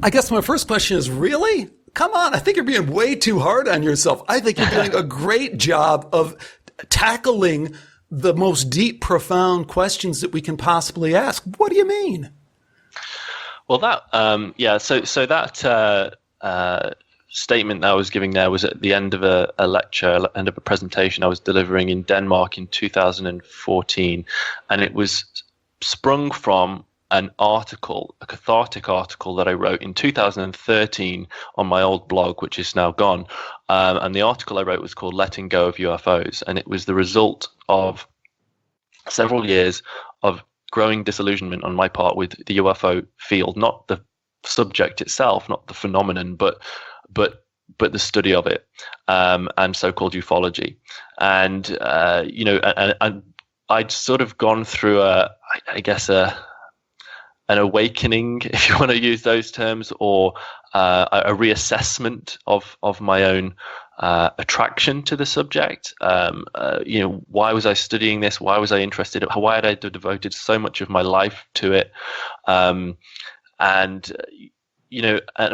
I guess my first question is, really? Come on, I think you're being way too hard on yourself. I think you're doing a great job of tackling the most deep, profound questions that we can possibly ask. What do you mean? Well, that So that statement that I was giving there was at the end of a lecture, end of a presentation I was delivering in Denmark in 2014, and it was sprung from an article, a cathartic article that I wrote in 2013 on my old blog, which is now gone. And the article I wrote was called Letting Go of UFOs. And it was the result of several years of growing disillusionment on my part with the UFO field, not the subject itself, not the phenomenon, but the study of it, and so-called ufology. And, and I'd sort of gone through an awakening, if you want to use those terms, or a reassessment of my own attraction to the subject. Why was I studying this? Why was I interested? Why had I devoted so much of my life to it? And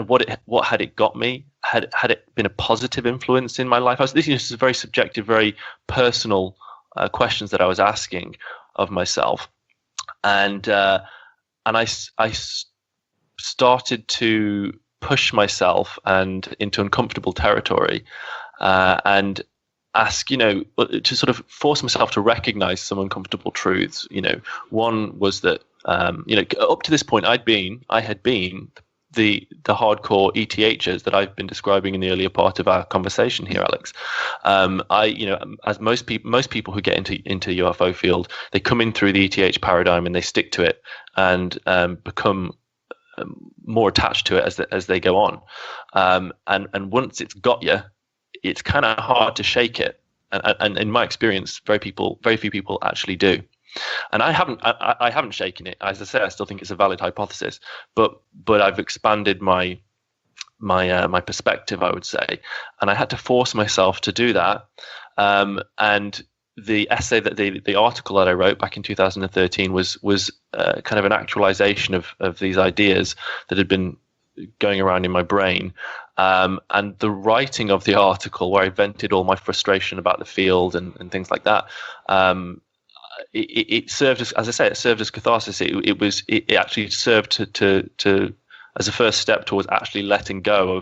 what had it got me? Had it been a positive influence in my life? This is very subjective, very personal questions that I was asking of myself, and I started to push myself and into uncomfortable territory, and ask, to sort of force myself to recognize some uncomfortable truths. One was that, up to this point, I had been the hardcore ETHers that I've been describing in the earlier part of our conversation here, Alex. As most people who get into UFO field, they come in through the ETH paradigm and they stick to it and become more attached to it as they go on. And once it's got you, it's kind of hard to shake it. And in my experience, very few people actually do. And I haven't shaken it. As I say, I still think it's a valid hypothesis, but I've expanded my perspective, I would say, and I had to force myself to do that. And the essay the article that I wrote back in 2013 was kind of an actualization of these ideas that had been going around in my brain. And the writing of the article, where I vented all my frustration about the field and things like that, it served as I say, it served as catharsis. It actually served to as a first step towards actually letting go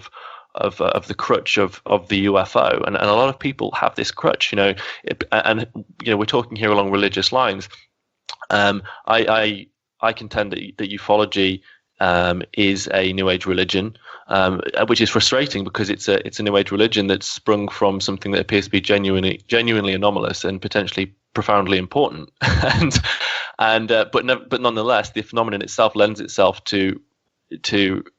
of the crutch of the UFO. And a lot of people have this crutch, we're talking here along religious lines. I contend that ufology is a New Age religion, which is frustrating because it's a New Age religion that's sprung from something that appears to be genuinely anomalous and potentially profoundly important. But nonetheless, the phenomenon itself lends itself to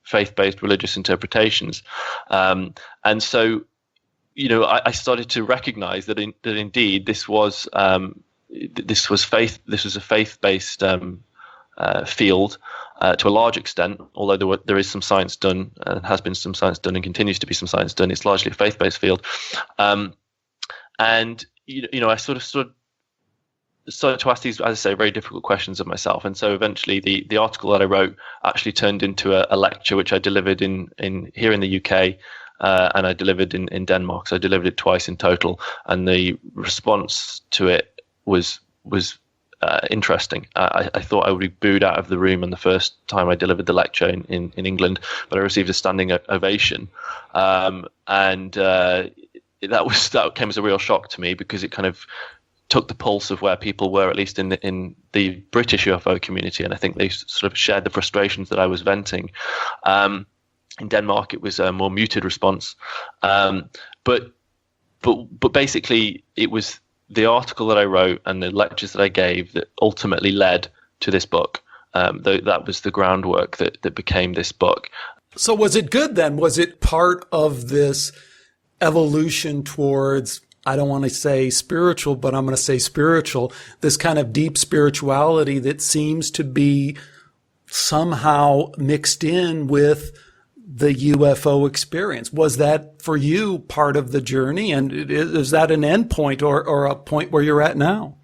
faith-based religious interpretations, and so I started to recognize that indeed this was a faith-based field to a large extent, although there is some science done, and has been some science done, and continues to be some science done. It's largely a faith-based field, and I sort of started to ask these, as I say, very difficult questions of myself. And so eventually the article that I wrote actually turned into a lecture which I delivered in here in the UK and I delivered in Denmark. So I delivered it twice in total, and the response to it was interesting. I thought I would be booed out of the room on the first time I delivered the lecture in England, but I received a standing ovation, and that came as a real shock to me, because it kind of took the pulse of where people were, at least in the British UFO community, and I think they sort of shared the frustrations that I was venting. In Denmark, it was a more muted response, but basically, it was the article that I wrote and the lectures that I gave that ultimately led to this book. That was the groundwork that became this book. So was it good then? Was it part of this evolution towards, I don't want to say spiritual, but I'm going to say spiritual, this kind of deep spirituality that seems to be somehow mixed in with the UFO experience? Was that for you part of the journey, and is that an end point or a point where you're at now?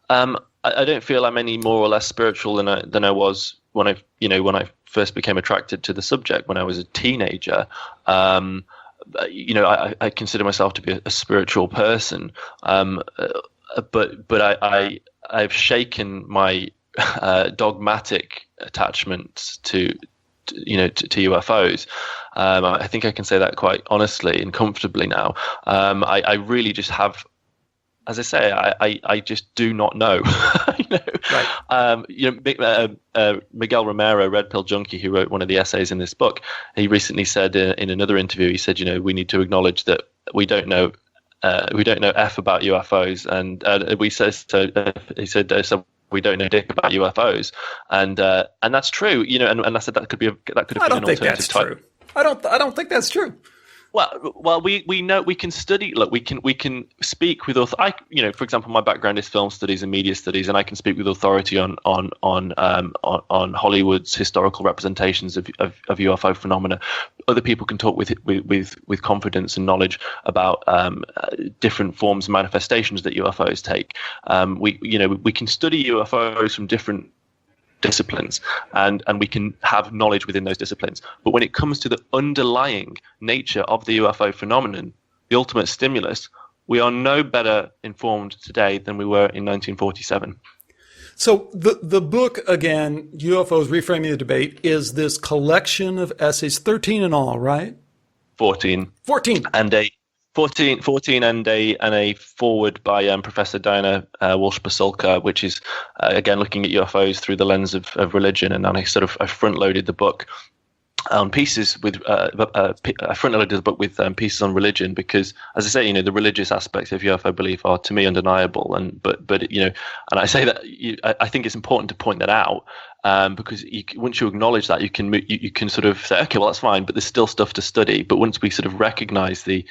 I don't feel I'm any more or less spiritual than I was when I first became attracted to the subject when I was a teenager. I consider myself to be a spiritual person, but I've shaken my dogmatic attachments to UFOs. I think I can say that quite honestly and comfortably now. I really just have, as I say, I just do not know. Right. Miguel Romero, Red Pill Junkie, who wrote one of the essays in this book, he recently said in another interview, he said, we need to acknowledge that we don't know F about UFOs, and we said so. He said so. We don't know dick about UFOs, and that's true. And I said that could have been an alternative type. I don't think that's true. Well, we know we can study. Look, we can speak with for example, my background is film studies and media studies, and I can speak with authority on Hollywood's historical representations of UFO phenomena. Other people can talk with confidence and knowledge about different forms and manifestations that UFOs take. We can study UFOs from different disciplines, and we can have knowledge within those disciplines. But when it comes to the underlying nature of the UFO phenomenon, the ultimate stimulus, we are no better informed today than we were in 1947. So the book, again, UFOs, Reframing the Debate, is this collection of essays, 13 in all, right? 14. 14. And a 14 and a foreword by Professor Diana Walsh-Pasulka, which is again looking at UFOs through the lens of religion, and then I front-loaded the book on pieces with I front-loaded the book with pieces on religion, because, as I say, the religious aspects of UFO belief are to me undeniable, and I say that I think it's important to point that out. Because once you acknowledge that, you can sort of say, okay, well, that's fine, but there's still stuff to study. But once we sort of recognize the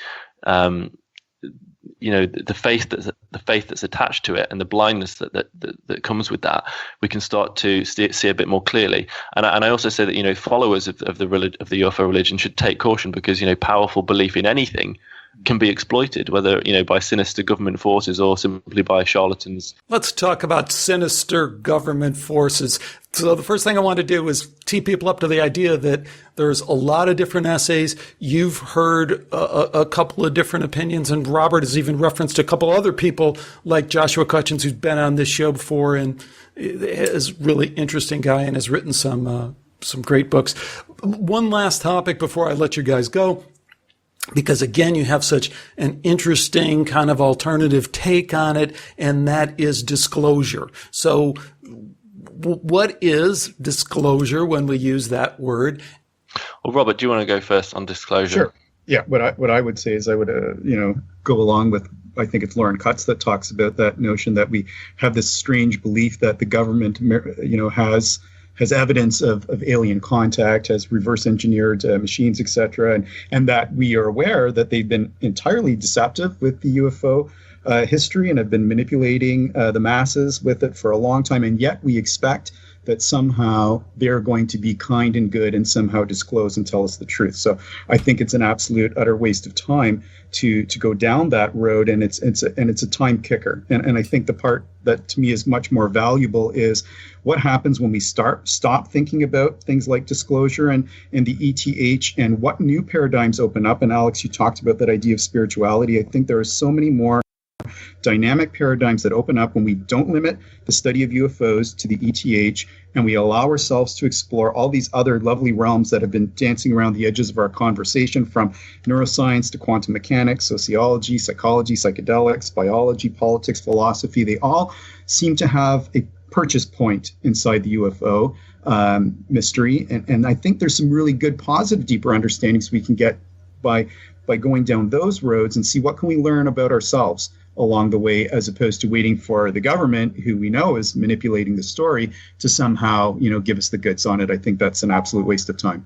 faith that's attached to it, and the blindness that comes with that, we can start to see a bit more clearly. And I also say that followers of the UFO religion should take caution, because powerful belief in anything can be exploited, whether by sinister government forces or simply by charlatans. Let's talk about sinister government forces. So the first thing I want to do is tee people up to the idea that there's a lot of different essays. You've heard a couple of different opinions, and Robert has even referenced a couple other people like Joshua Cutchins, who's been on this show before and is a really interesting guy and has written some great books. One last topic before I let you guys go, because again, you have such an interesting kind of alternative take on it, and that is disclosure. So what is disclosure when we use that word? Well, Robert, do you want to go first on disclosure? Sure. Yeah. What I would say is I would, go along with, I think it's Lauren Cutts that talks about that notion that we have this strange belief that the government, has evidence of alien contact, has reverse engineered machines, etc., and that we are aware that they've been entirely deceptive with the UFO history and have been manipulating the masses with it for a long time, and yet we expect that somehow they're going to be kind and good and somehow disclose and tell us the truth. So I think it's an absolute utter waste of time to go down that road, and it's a time kicker. And I think the part that to me is much more valuable is what happens when we stop thinking about things like disclosure and the ETH, and what new paradigms open up. And Alex, you talked about that idea of spirituality. I think there are so many more dynamic paradigms that open up when we don't limit the study of UFOs to the ETH, and we allow ourselves to explore all these other lovely realms that have been dancing around the edges of our conversation, from neuroscience to quantum mechanics, sociology, psychology, psychedelics, biology, politics, philosophy. They all seem to have a purchase point inside the UFO mystery. And I think there's some really good, positive, deeper understandings we can get by going down those roads and see what can we learn about ourselves along the way, as opposed to waiting for the government, who we know is manipulating the story, to somehow, give us the goods on it. I think that's an absolute waste of time.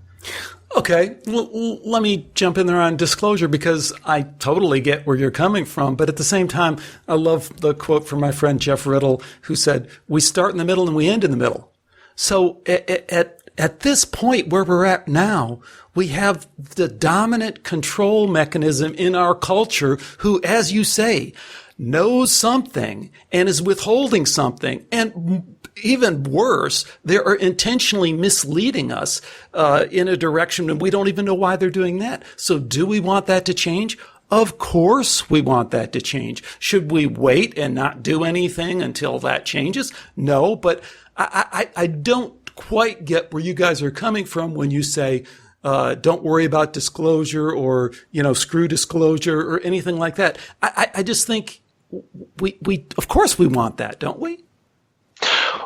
Okay, well, let me jump in there on disclosure, because I totally get where you're coming from. But at the same time, I love the quote from my friend Jeff Riddle, who said, "We start in the middle and we end in the middle." So at this point where we're at now, we have the dominant control mechanism in our culture who, as you say, knows something and is withholding something. And even worse, they are intentionally misleading us in a direction, and we don't even know why they're doing that. So do we want that to change? Of course we want that to change. Should we wait and not do anything until that changes? No, but I don't quite get where you guys are coming from when you say, don't worry about disclosure, or, screw disclosure or anything like that. I just think we of course we want that, don't we?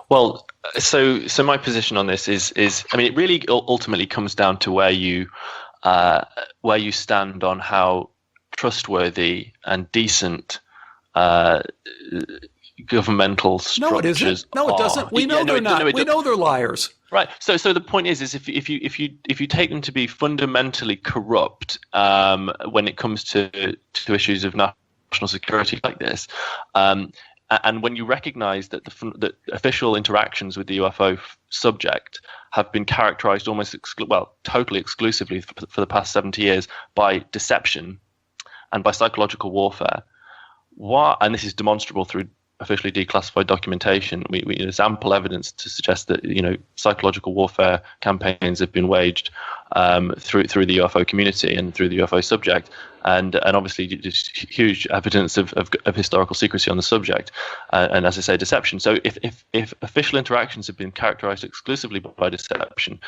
Well, so my position on this is I mean, it really ultimately comes down to where you stand on how trustworthy and decent governmental structures. No, it isn't. No, it doesn't. We know they're not. We know they're liars. Right. So the point is if you take them to be fundamentally corrupt when it comes to issues of national security like this, and when you recognise that the official interactions with the UFO subject have been characterised almost totally exclusively for the past 70 years by deception and by psychological warfare, and this is demonstrable through officially declassified documentation. There's ample evidence to suggest that psychological warfare campaigns have been waged through the UFO community and through the UFO subject, and obviously there's huge evidence of historical secrecy on the subject, and as I say, deception. So if official interactions have been characterized exclusively by deception,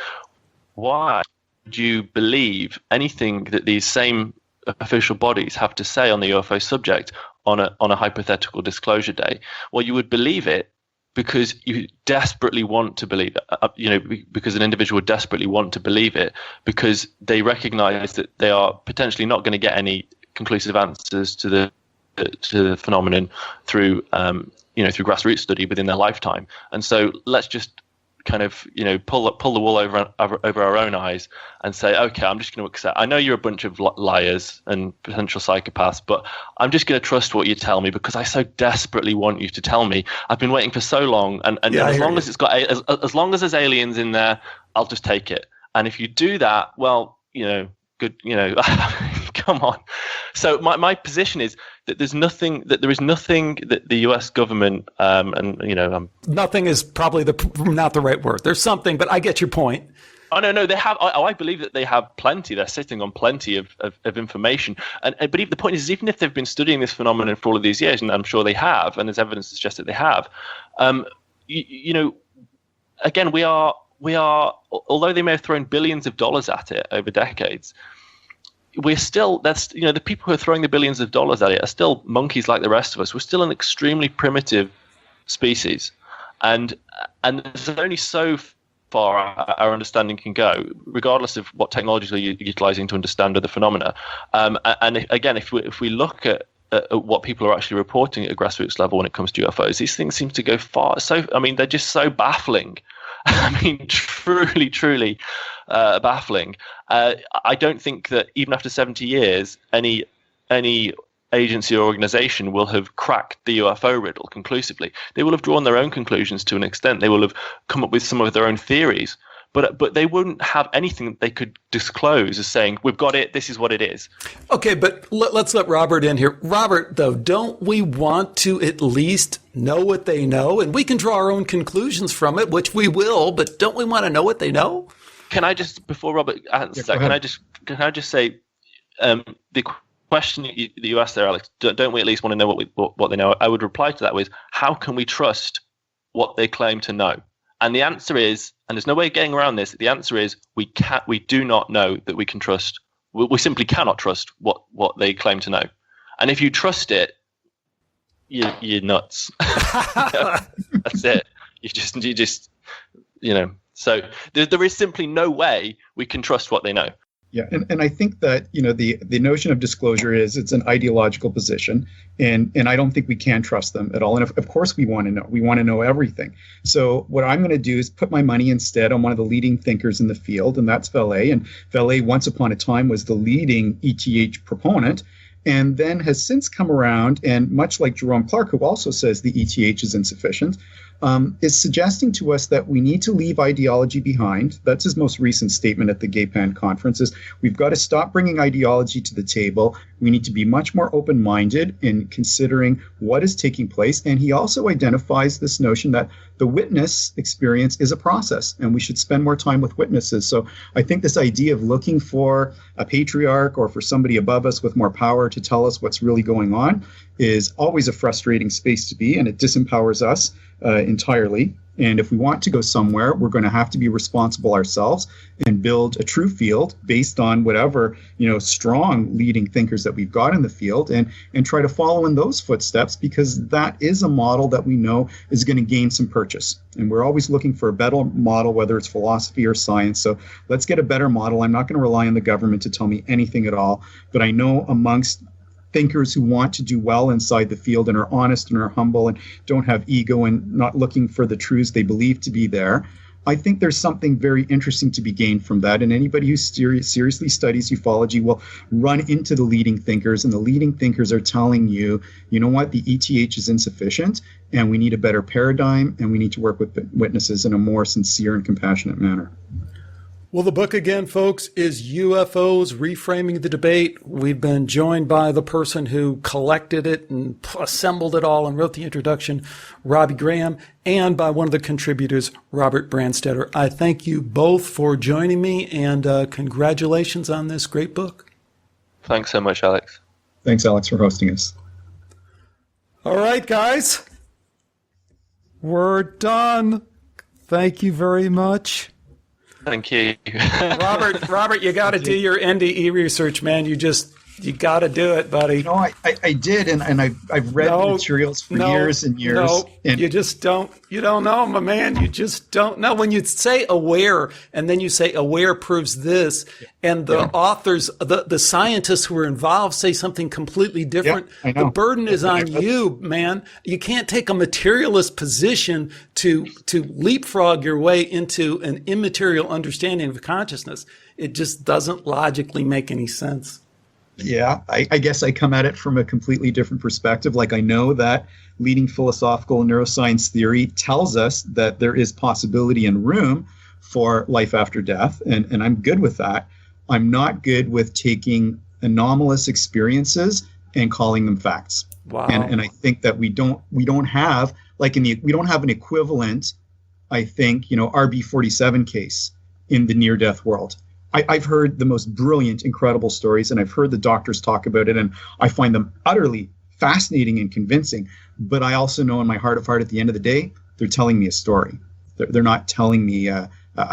why would you believe anything that these same official bodies have to say on the UFO subject on a hypothetical disclosure day? Well, you would believe it because you desperately want to believe it, because an individual would desperately want to believe it, because they recognize that they are potentially not going to get any conclusive answers to the phenomenon through through grassroots study within their lifetime. And so let's just kind of pull the wool over our own eyes and say, okay, I'm just going to accept. I know you're a bunch of liars and potential psychopaths, but I'm just going to trust what you tell me because I so desperately want you to tell me. I've been waiting for so long, and as long as it's got as long as there's aliens in there, I'll just take it. And if you do that, well, good, come on. So my position is that there is nothing that the U.S. government nothing is probably not the right word. There's something, but I get your point. Oh no, they have. I believe that they have plenty. They're sitting on plenty of information. And but the point is, even if they've been studying this phenomenon for all of these years, and I'm sure they have, and there's evidence to suggest that they have, again, we are. Although they may have thrown billions of dollars at it over decades, we're still, the people who are throwing the billions of dollars at it are still monkeys like the rest of us. We're still an extremely primitive species, and there's only so far our understanding can go, regardless of what technologies we're utilizing to understand other phenomena. And again, if we look at what people are actually reporting at a grassroots level when it comes to UFOs, these things seem to go far. They're just so baffling. Truly baffling. I don't think that even after 70 years, any agency or organization will have cracked the UFO riddle conclusively. They will have drawn their own conclusions to an extent. They will have come up with some of their own theories, but they wouldn't have anything that they could disclose as saying, we've got it, this is what it is. Okay, but let's let Robert in here. Robert, though, don't we want to at least know what they know? And we can draw our own conclusions from it, which we will, but don't we want to know what they know? Can I just, before Robert answers that, can I just say, the question that you asked there, Alex, don't we at least want to know what they know? I would reply to that with, how can we trust what they claim to know? And the answer is, and there's no way of getting around this, the answer is we do not know that we can trust. We simply cannot trust what they claim to know. And if you trust it, you're nuts. That's it. You just so there is simply no way we can trust what they know. Yeah, and I think that, the notion of disclosure it's an ideological position, and I don't think we can trust them at all. And of course we want to know. We want to know everything. So what I'm going to do is put my money instead on one of the leading thinkers in the field, and that's Vallée. And Vallée, once upon a time, was the leading ETH proponent, and then has since come around, and much like Jerome Clark, who also says the ETH is insufficient, is suggesting to us that we need to leave ideology behind. That's his most recent statement at the Gay Pan conference, is we've got to stop bringing ideology to the table. We need to be much more open-minded in considering what is taking place. And he also identifies this notion that the witness experience is a process, and we should spend more time with witnesses. So I think this idea of looking for a patriarch or for somebody above us with more power to tell us what's really going on is always a frustrating space to be, and it disempowers us entirely. And if we want to go somewhere, we're going to have to be responsible ourselves and build a true field based on whatever, strong leading thinkers that we've got in the field, and try to follow in those footsteps, because that is a model that we know is going to gain some purchase. And we're always looking for a better model, whether it's philosophy or science. So let's get a better model. I'm not going to rely on the government to tell me anything at all, but I know amongst thinkers who want to do well inside the field and are honest and are humble and don't have ego and not looking for the truths they believe to be there, I think there's something very interesting to be gained from that. And anybody who seriously studies ufology will run into the leading thinkers, and the leading thinkers are telling you, you know what, the ETH is insufficient, and we need a better paradigm, and we need to work with witnesses in a more sincere and compassionate manner. Well, the book again, folks, is UFOs, Reframing the Debate. We've been joined by the person who collected it and assembled it all and wrote the introduction, Robbie Graham, and by one of the contributors, Robert Brandstetter. I thank you both for joining me, and congratulations on this great book. Thanks so much, Alex. Thanks, Alex, for hosting us. All right, guys. We're done. Thank you very much. Thank you. Robert, you got to do your NDE research, man. You got to do it, buddy. No, I did, and I've read the materials for years and years. No, and you just don't. You don't know, my man. You just don't know. When you say aware, and then you say aware proves this, and the authors, the scientists who are involved say something completely different, the burden is on you, man. You can't take a materialist position to leapfrog your way into an immaterial understanding of consciousness. It just doesn't logically make any sense. Yeah, I guess I come at it from a completely different perspective. Like, I know that leading philosophical neuroscience theory tells us that there is possibility and room for life after death, and I'm good with that. I'm not good with taking anomalous experiences and calling them facts. Wow. And I think that we don't have we don't have an equivalent, I think, RB47 case in the near-death world. I've heard the most brilliant, incredible stories, and I've heard the doctors talk about it, and I find them utterly fascinating and convincing. But I also know in my heart of heart, at the end of the day, they're telling me a story. They're not telling me a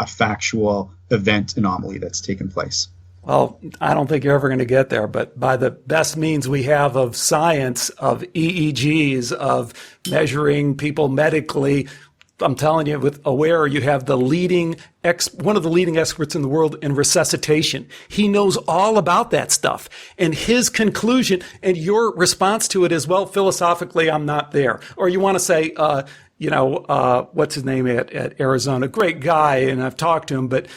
factual event anomaly that's taken place. Well, I don't think you're ever going to get there, but by the best means we have of science, of EEGs, of measuring people medically, I'm telling you, with Aware, you have one of the leading experts in the world in resuscitation. He knows all about that stuff. And his conclusion and your response to it is, well, philosophically, I'm not there. Or you want to say, what's his name at Arizona? Great guy, and I've talked to him, but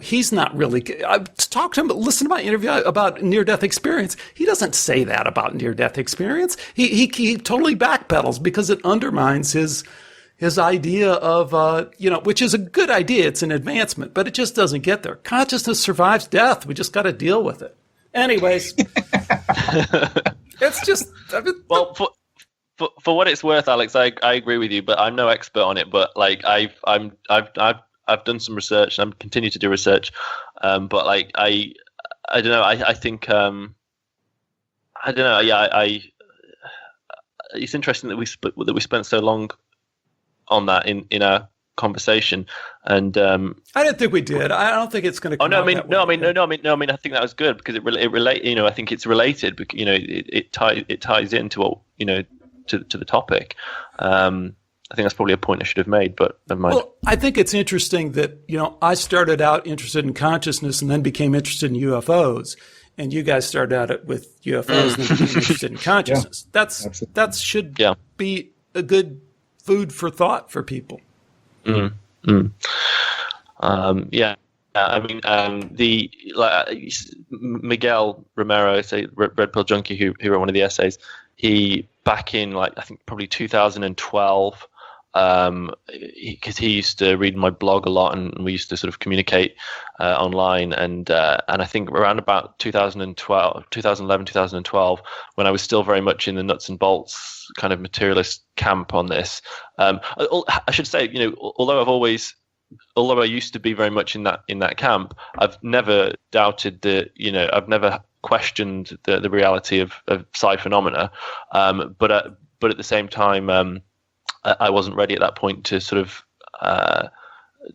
he's not really. I've talked to him, but listen to my interview about near-death experience. He doesn't say that about near-death experience. He totally backpedals because it undermines his idea of which is a good idea. It's an advancement, but it just doesn't get there. Consciousness survives death. We just got to deal with it. Anyways, it's just well. For what it's worth, Alex, I agree with you, but I'm no expert on it. But like I've done some research and I'm continue to do research. But like I don't know. I think I don't know. Yeah, it's interesting that we spent so long on that in our conversation. And I didn't think we did. I don't think it's going to come out that way. I mean I think that was good because it relate. I think it's related. Because it ties into what to the topic. I think that's probably a point I should have made, but never mind. Well, I think it's interesting that, I started out interested in consciousness and then became interested in UFOs. And you guys started out with UFOs and then became interested in consciousness. Yeah, that should be a good food for thought for people. I mean, Miguel Romero, say Red Pill Junkie, who wrote one of the essays, he back in I think probably 2012, because he used to read my blog a lot, and we used to sort of communicate online, and I think around about 2011, 2012, when I was still very much in the nuts and bolts kind of materialist camp on this. I should say, although I used to be very much in that camp, I've never doubted I've never questioned the reality of psi phenomena, but at the same time, I wasn't ready at that point to sort of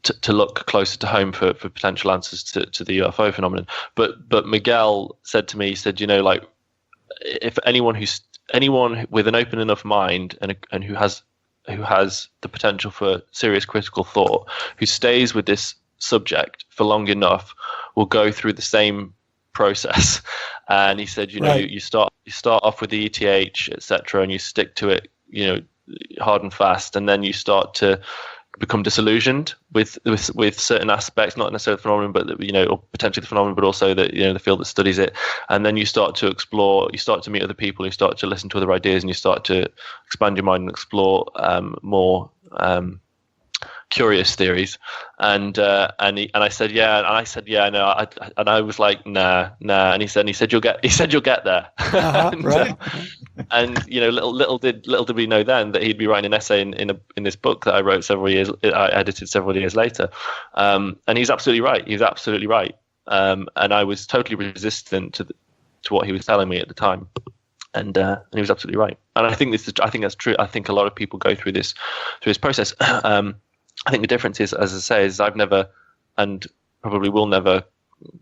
to look closer to home for potential answers to the UFO phenomenon. But Miguel said to me, he said, if anyone with an open enough mind and who has the potential for serious critical thought, who stays with this subject for long enough, will go through the same process. And he said, right. you start off with the ETH, etc., and you stick to it, hard and fast, and then you start to become disillusioned with certain aspects, not necessarily the phenomenon, but or potentially the phenomenon, but also the field that studies it. And then you start to explore, you start to meet other people, you start to listen to other ideas, and you start to expand your mind and explore more curious theories. And I said no, and I was like nah, and he said you'll get there. Right. And little did we know then that he'd be writing an essay in this book that I edited several years later. And he's absolutely right. He's absolutely right. And I was totally resistant to what he was telling me at the time. And he was absolutely right. And I think that's true. I think a lot of people go through this process. I think the difference is, as I say, is I've never, and probably will never,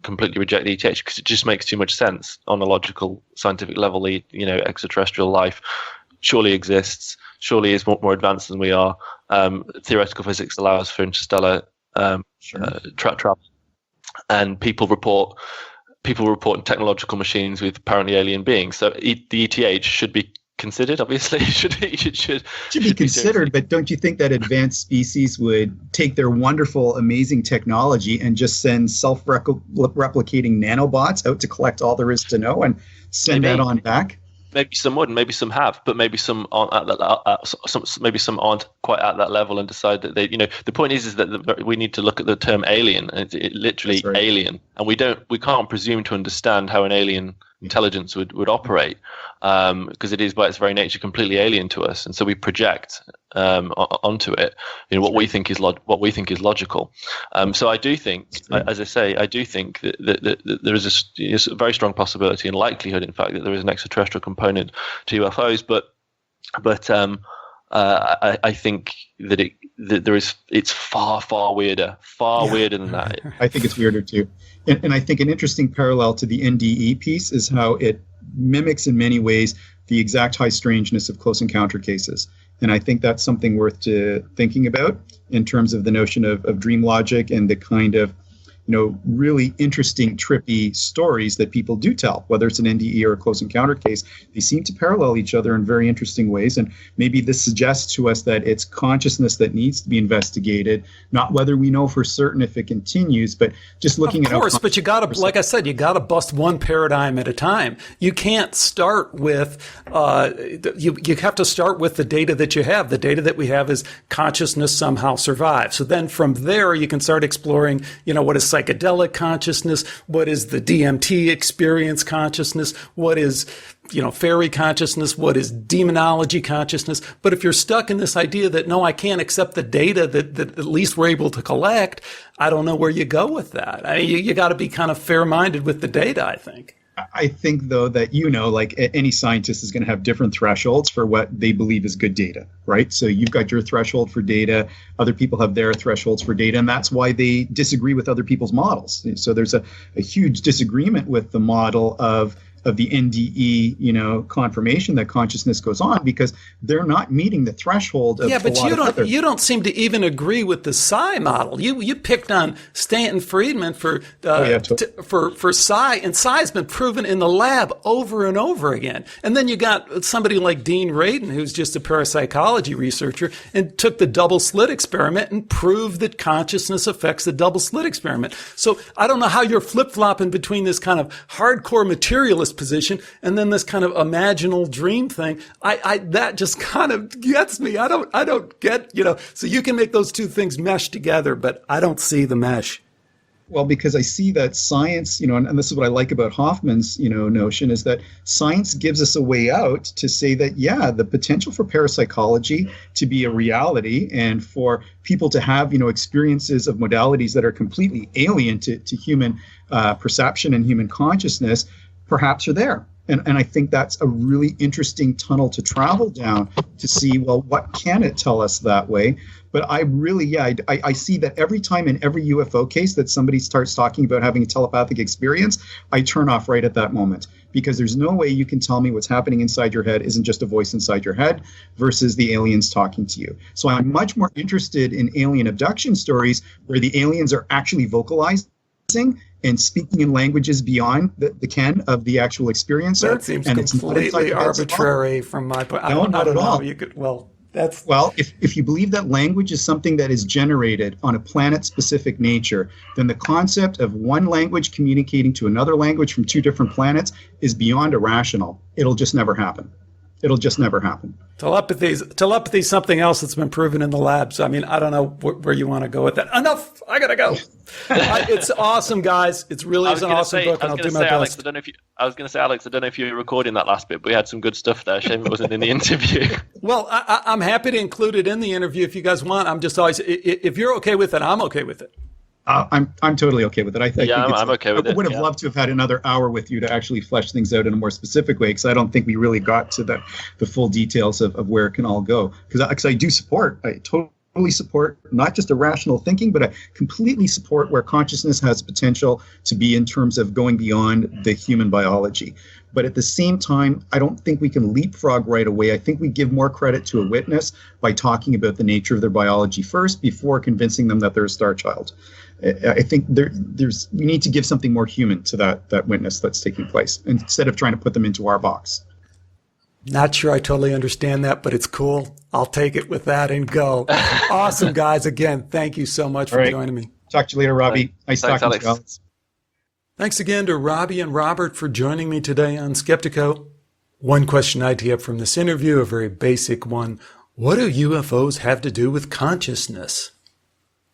completely reject the ETH because it just makes too much sense on a logical, scientific level. Extraterrestrial life surely exists, surely is more advanced than we are. Theoretical physics allows for interstellar travel, and people report technological machines with apparently alien beings. So the ETH should be considered, obviously. should be considered, but don't you think that advanced species would take their wonderful, amazing technology and just send self-replicating nanobots out to collect all there is to know and send that on back? Maybe some would, maybe some have, but maybe some aren't at that. Maybe some aren't quite at that level and decide that they. The point is that we need to look at the term alien. It literally right. Alien, and we can't presume to understand how an alien intelligence would operate, because it is by its very nature completely alien to us, and so we project onto it what we think is logical. So I do think, as I say, I do think that there is a very strong possibility and likelihood, in fact, that there is an extraterrestrial component to UFOs, but I think that it's far weirder than that. I think it's weirder too. And I think an interesting parallel to the NDE piece is how it mimics in many ways the exact high strangeness of close encounter cases. And I think that's something worth thinking about in terms of the notion of dream logic and the kind of really interesting, trippy stories that people do tell, whether it's an NDE or a close encounter case. They seem to parallel each other in very interesting ways. And maybe this suggests to us that it's consciousness that needs to be investigated, not whether we know for certain if it continues, but just looking at. Of course, but you got to, like I said, you got to bust one paradigm at a time. You can't start with, you have to start with the data that you have. The data that we have is consciousness somehow survives. So then from there, you can start exploring, what is psychedelic consciousness? What is the DMT experience consciousness? What is, fairy consciousness? What is demonology consciousness? But if you're stuck in this idea that, no, I can't accept the data that at least we're able to collect, I don't know where you go with that. I mean, you got to be kind of fair-minded with the data, I think. I think, though, that, like any scientist is going to have different thresholds for what they believe is good data, right? So you've got your threshold for data. Other people have their thresholds for data. And that's why they disagree with other people's models. So there's a huge disagreement with the model of the NDE, confirmation that consciousness goes on, because they're not meeting the threshold of but you don't seem to even agree with the psi model. You picked on Stanton Friedman for psi, and psi's been proven in the lab over and over again. And then you got somebody like Dean Radin, who's just a parapsychology researcher, and took the double slit experiment and proved that consciousness affects the double slit experiment. So I don't know how you're flip-flopping between this kind of hardcore materialist position and then this kind of imaginal dream thing. That just kind of gets me. I don't get, so you can make those two things mesh together, but I don't see the mesh. Well, because I see that science, and this is what I like about Hoffman's, notion, is that science gives us a way out to say that, the potential for parapsychology to be a reality and for people to have, experiences of modalities that are completely alien to human perception and human consciousness perhaps are there. And I think that's a really interesting tunnel to travel down to see, well, what can it tell us that way? But I really, I see that every time in every UFO case that somebody starts talking about having a telepathic experience, I turn off right at that moment, because there's no way you can tell me what's happening inside your head isn't just a voice inside your head versus the aliens talking to you. So I'm much more interested in alien abduction stories where the aliens are actually vocalizing and speaking in languages beyond the ken of the actual experiencer. That seems completely arbitrary from my point. No, not at all. If you believe that language is something that is generated on a planet-specific nature, then the concept of one language communicating to another language from two different planets is beyond irrational. It'll just never happen. It'll just never happen. Telepathy is something else that's been proven in the labs. I mean, I don't know where you want to go with that. Enough. I got to go. It's awesome, guys. It's really an awesome book, and I'll do my best. Alex, I was going to say, Alex, I don't know if you were recording that last bit, but we had some good stuff there. Shame it wasn't in the interview. Well, I'm happy to include it in the interview if you guys want. I'm just always, if you're okay with it, I'm okay with it. I'm totally okay with it. I'm okay with it. I would have loved to have had another hour with you to actually flesh things out in a more specific way, because I don't think we really got to the full details of where it can all go. Because I totally support not just irrational thinking, but I completely support where consciousness has potential to be in terms of going beyond the human biology. But at the same time, I don't think we can leapfrog right away. I think we give more credit to a witness by talking about the nature of their biology first before convincing them that they're a star child. I think we need to give something more human to that witness that's taking place instead of trying to put them into our box. Not sure I totally understand that, but it's cool. I'll take it with that and go. Awesome, guys. Again, thank you so much for joining me. Talk to you later, Robbie. Nice talking to you, Alex. Thanks again to Robbie and Robert for joining me today on Skeptiko. One question I tee up from this interview, a very basic one. What do UFOs have to do with consciousness?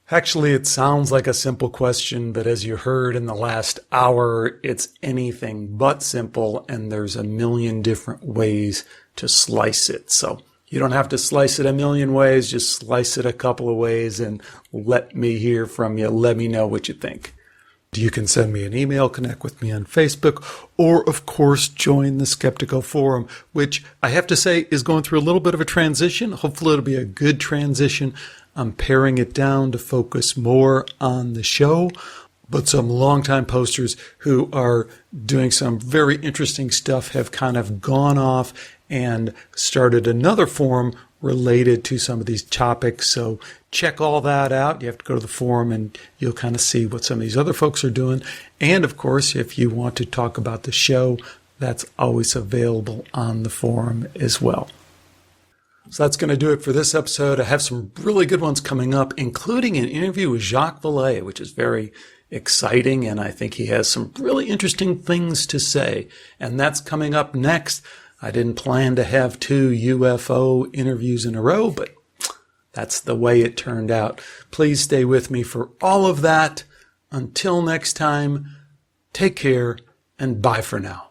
Actually, it sounds like a simple question, but as you heard in the last hour, it's anything but simple, and there's a million different ways to slice it. So you don't have to slice it a million ways, just slice it a couple of ways and let me hear from you. Let me know what you think. You can send me an email, connect with me on Facebook, or, of course, join the Skeptiko forum, which I have to say is going through a little bit of a transition. Hopefully it'll be a good transition. I'm paring it down to focus more on the show, but some longtime posters who are doing some very interesting stuff have kind of gone off and started another forum related to some of these topics. So check all that out. You have to go to the forum and you'll kind of see what some of these other folks are doing. And of course, if you want to talk about the show, that's always available on the forum as well. So that's going to do it for this episode. I have some really good ones coming up, including an interview with Jacques Vallée, which is very exciting, and I think he has some really interesting things to say. And that's coming up next. I didn't plan to have 2 UFO interviews in a row, but that's the way it turned out. Please stay with me for all of that. Until next time, take care and bye for now.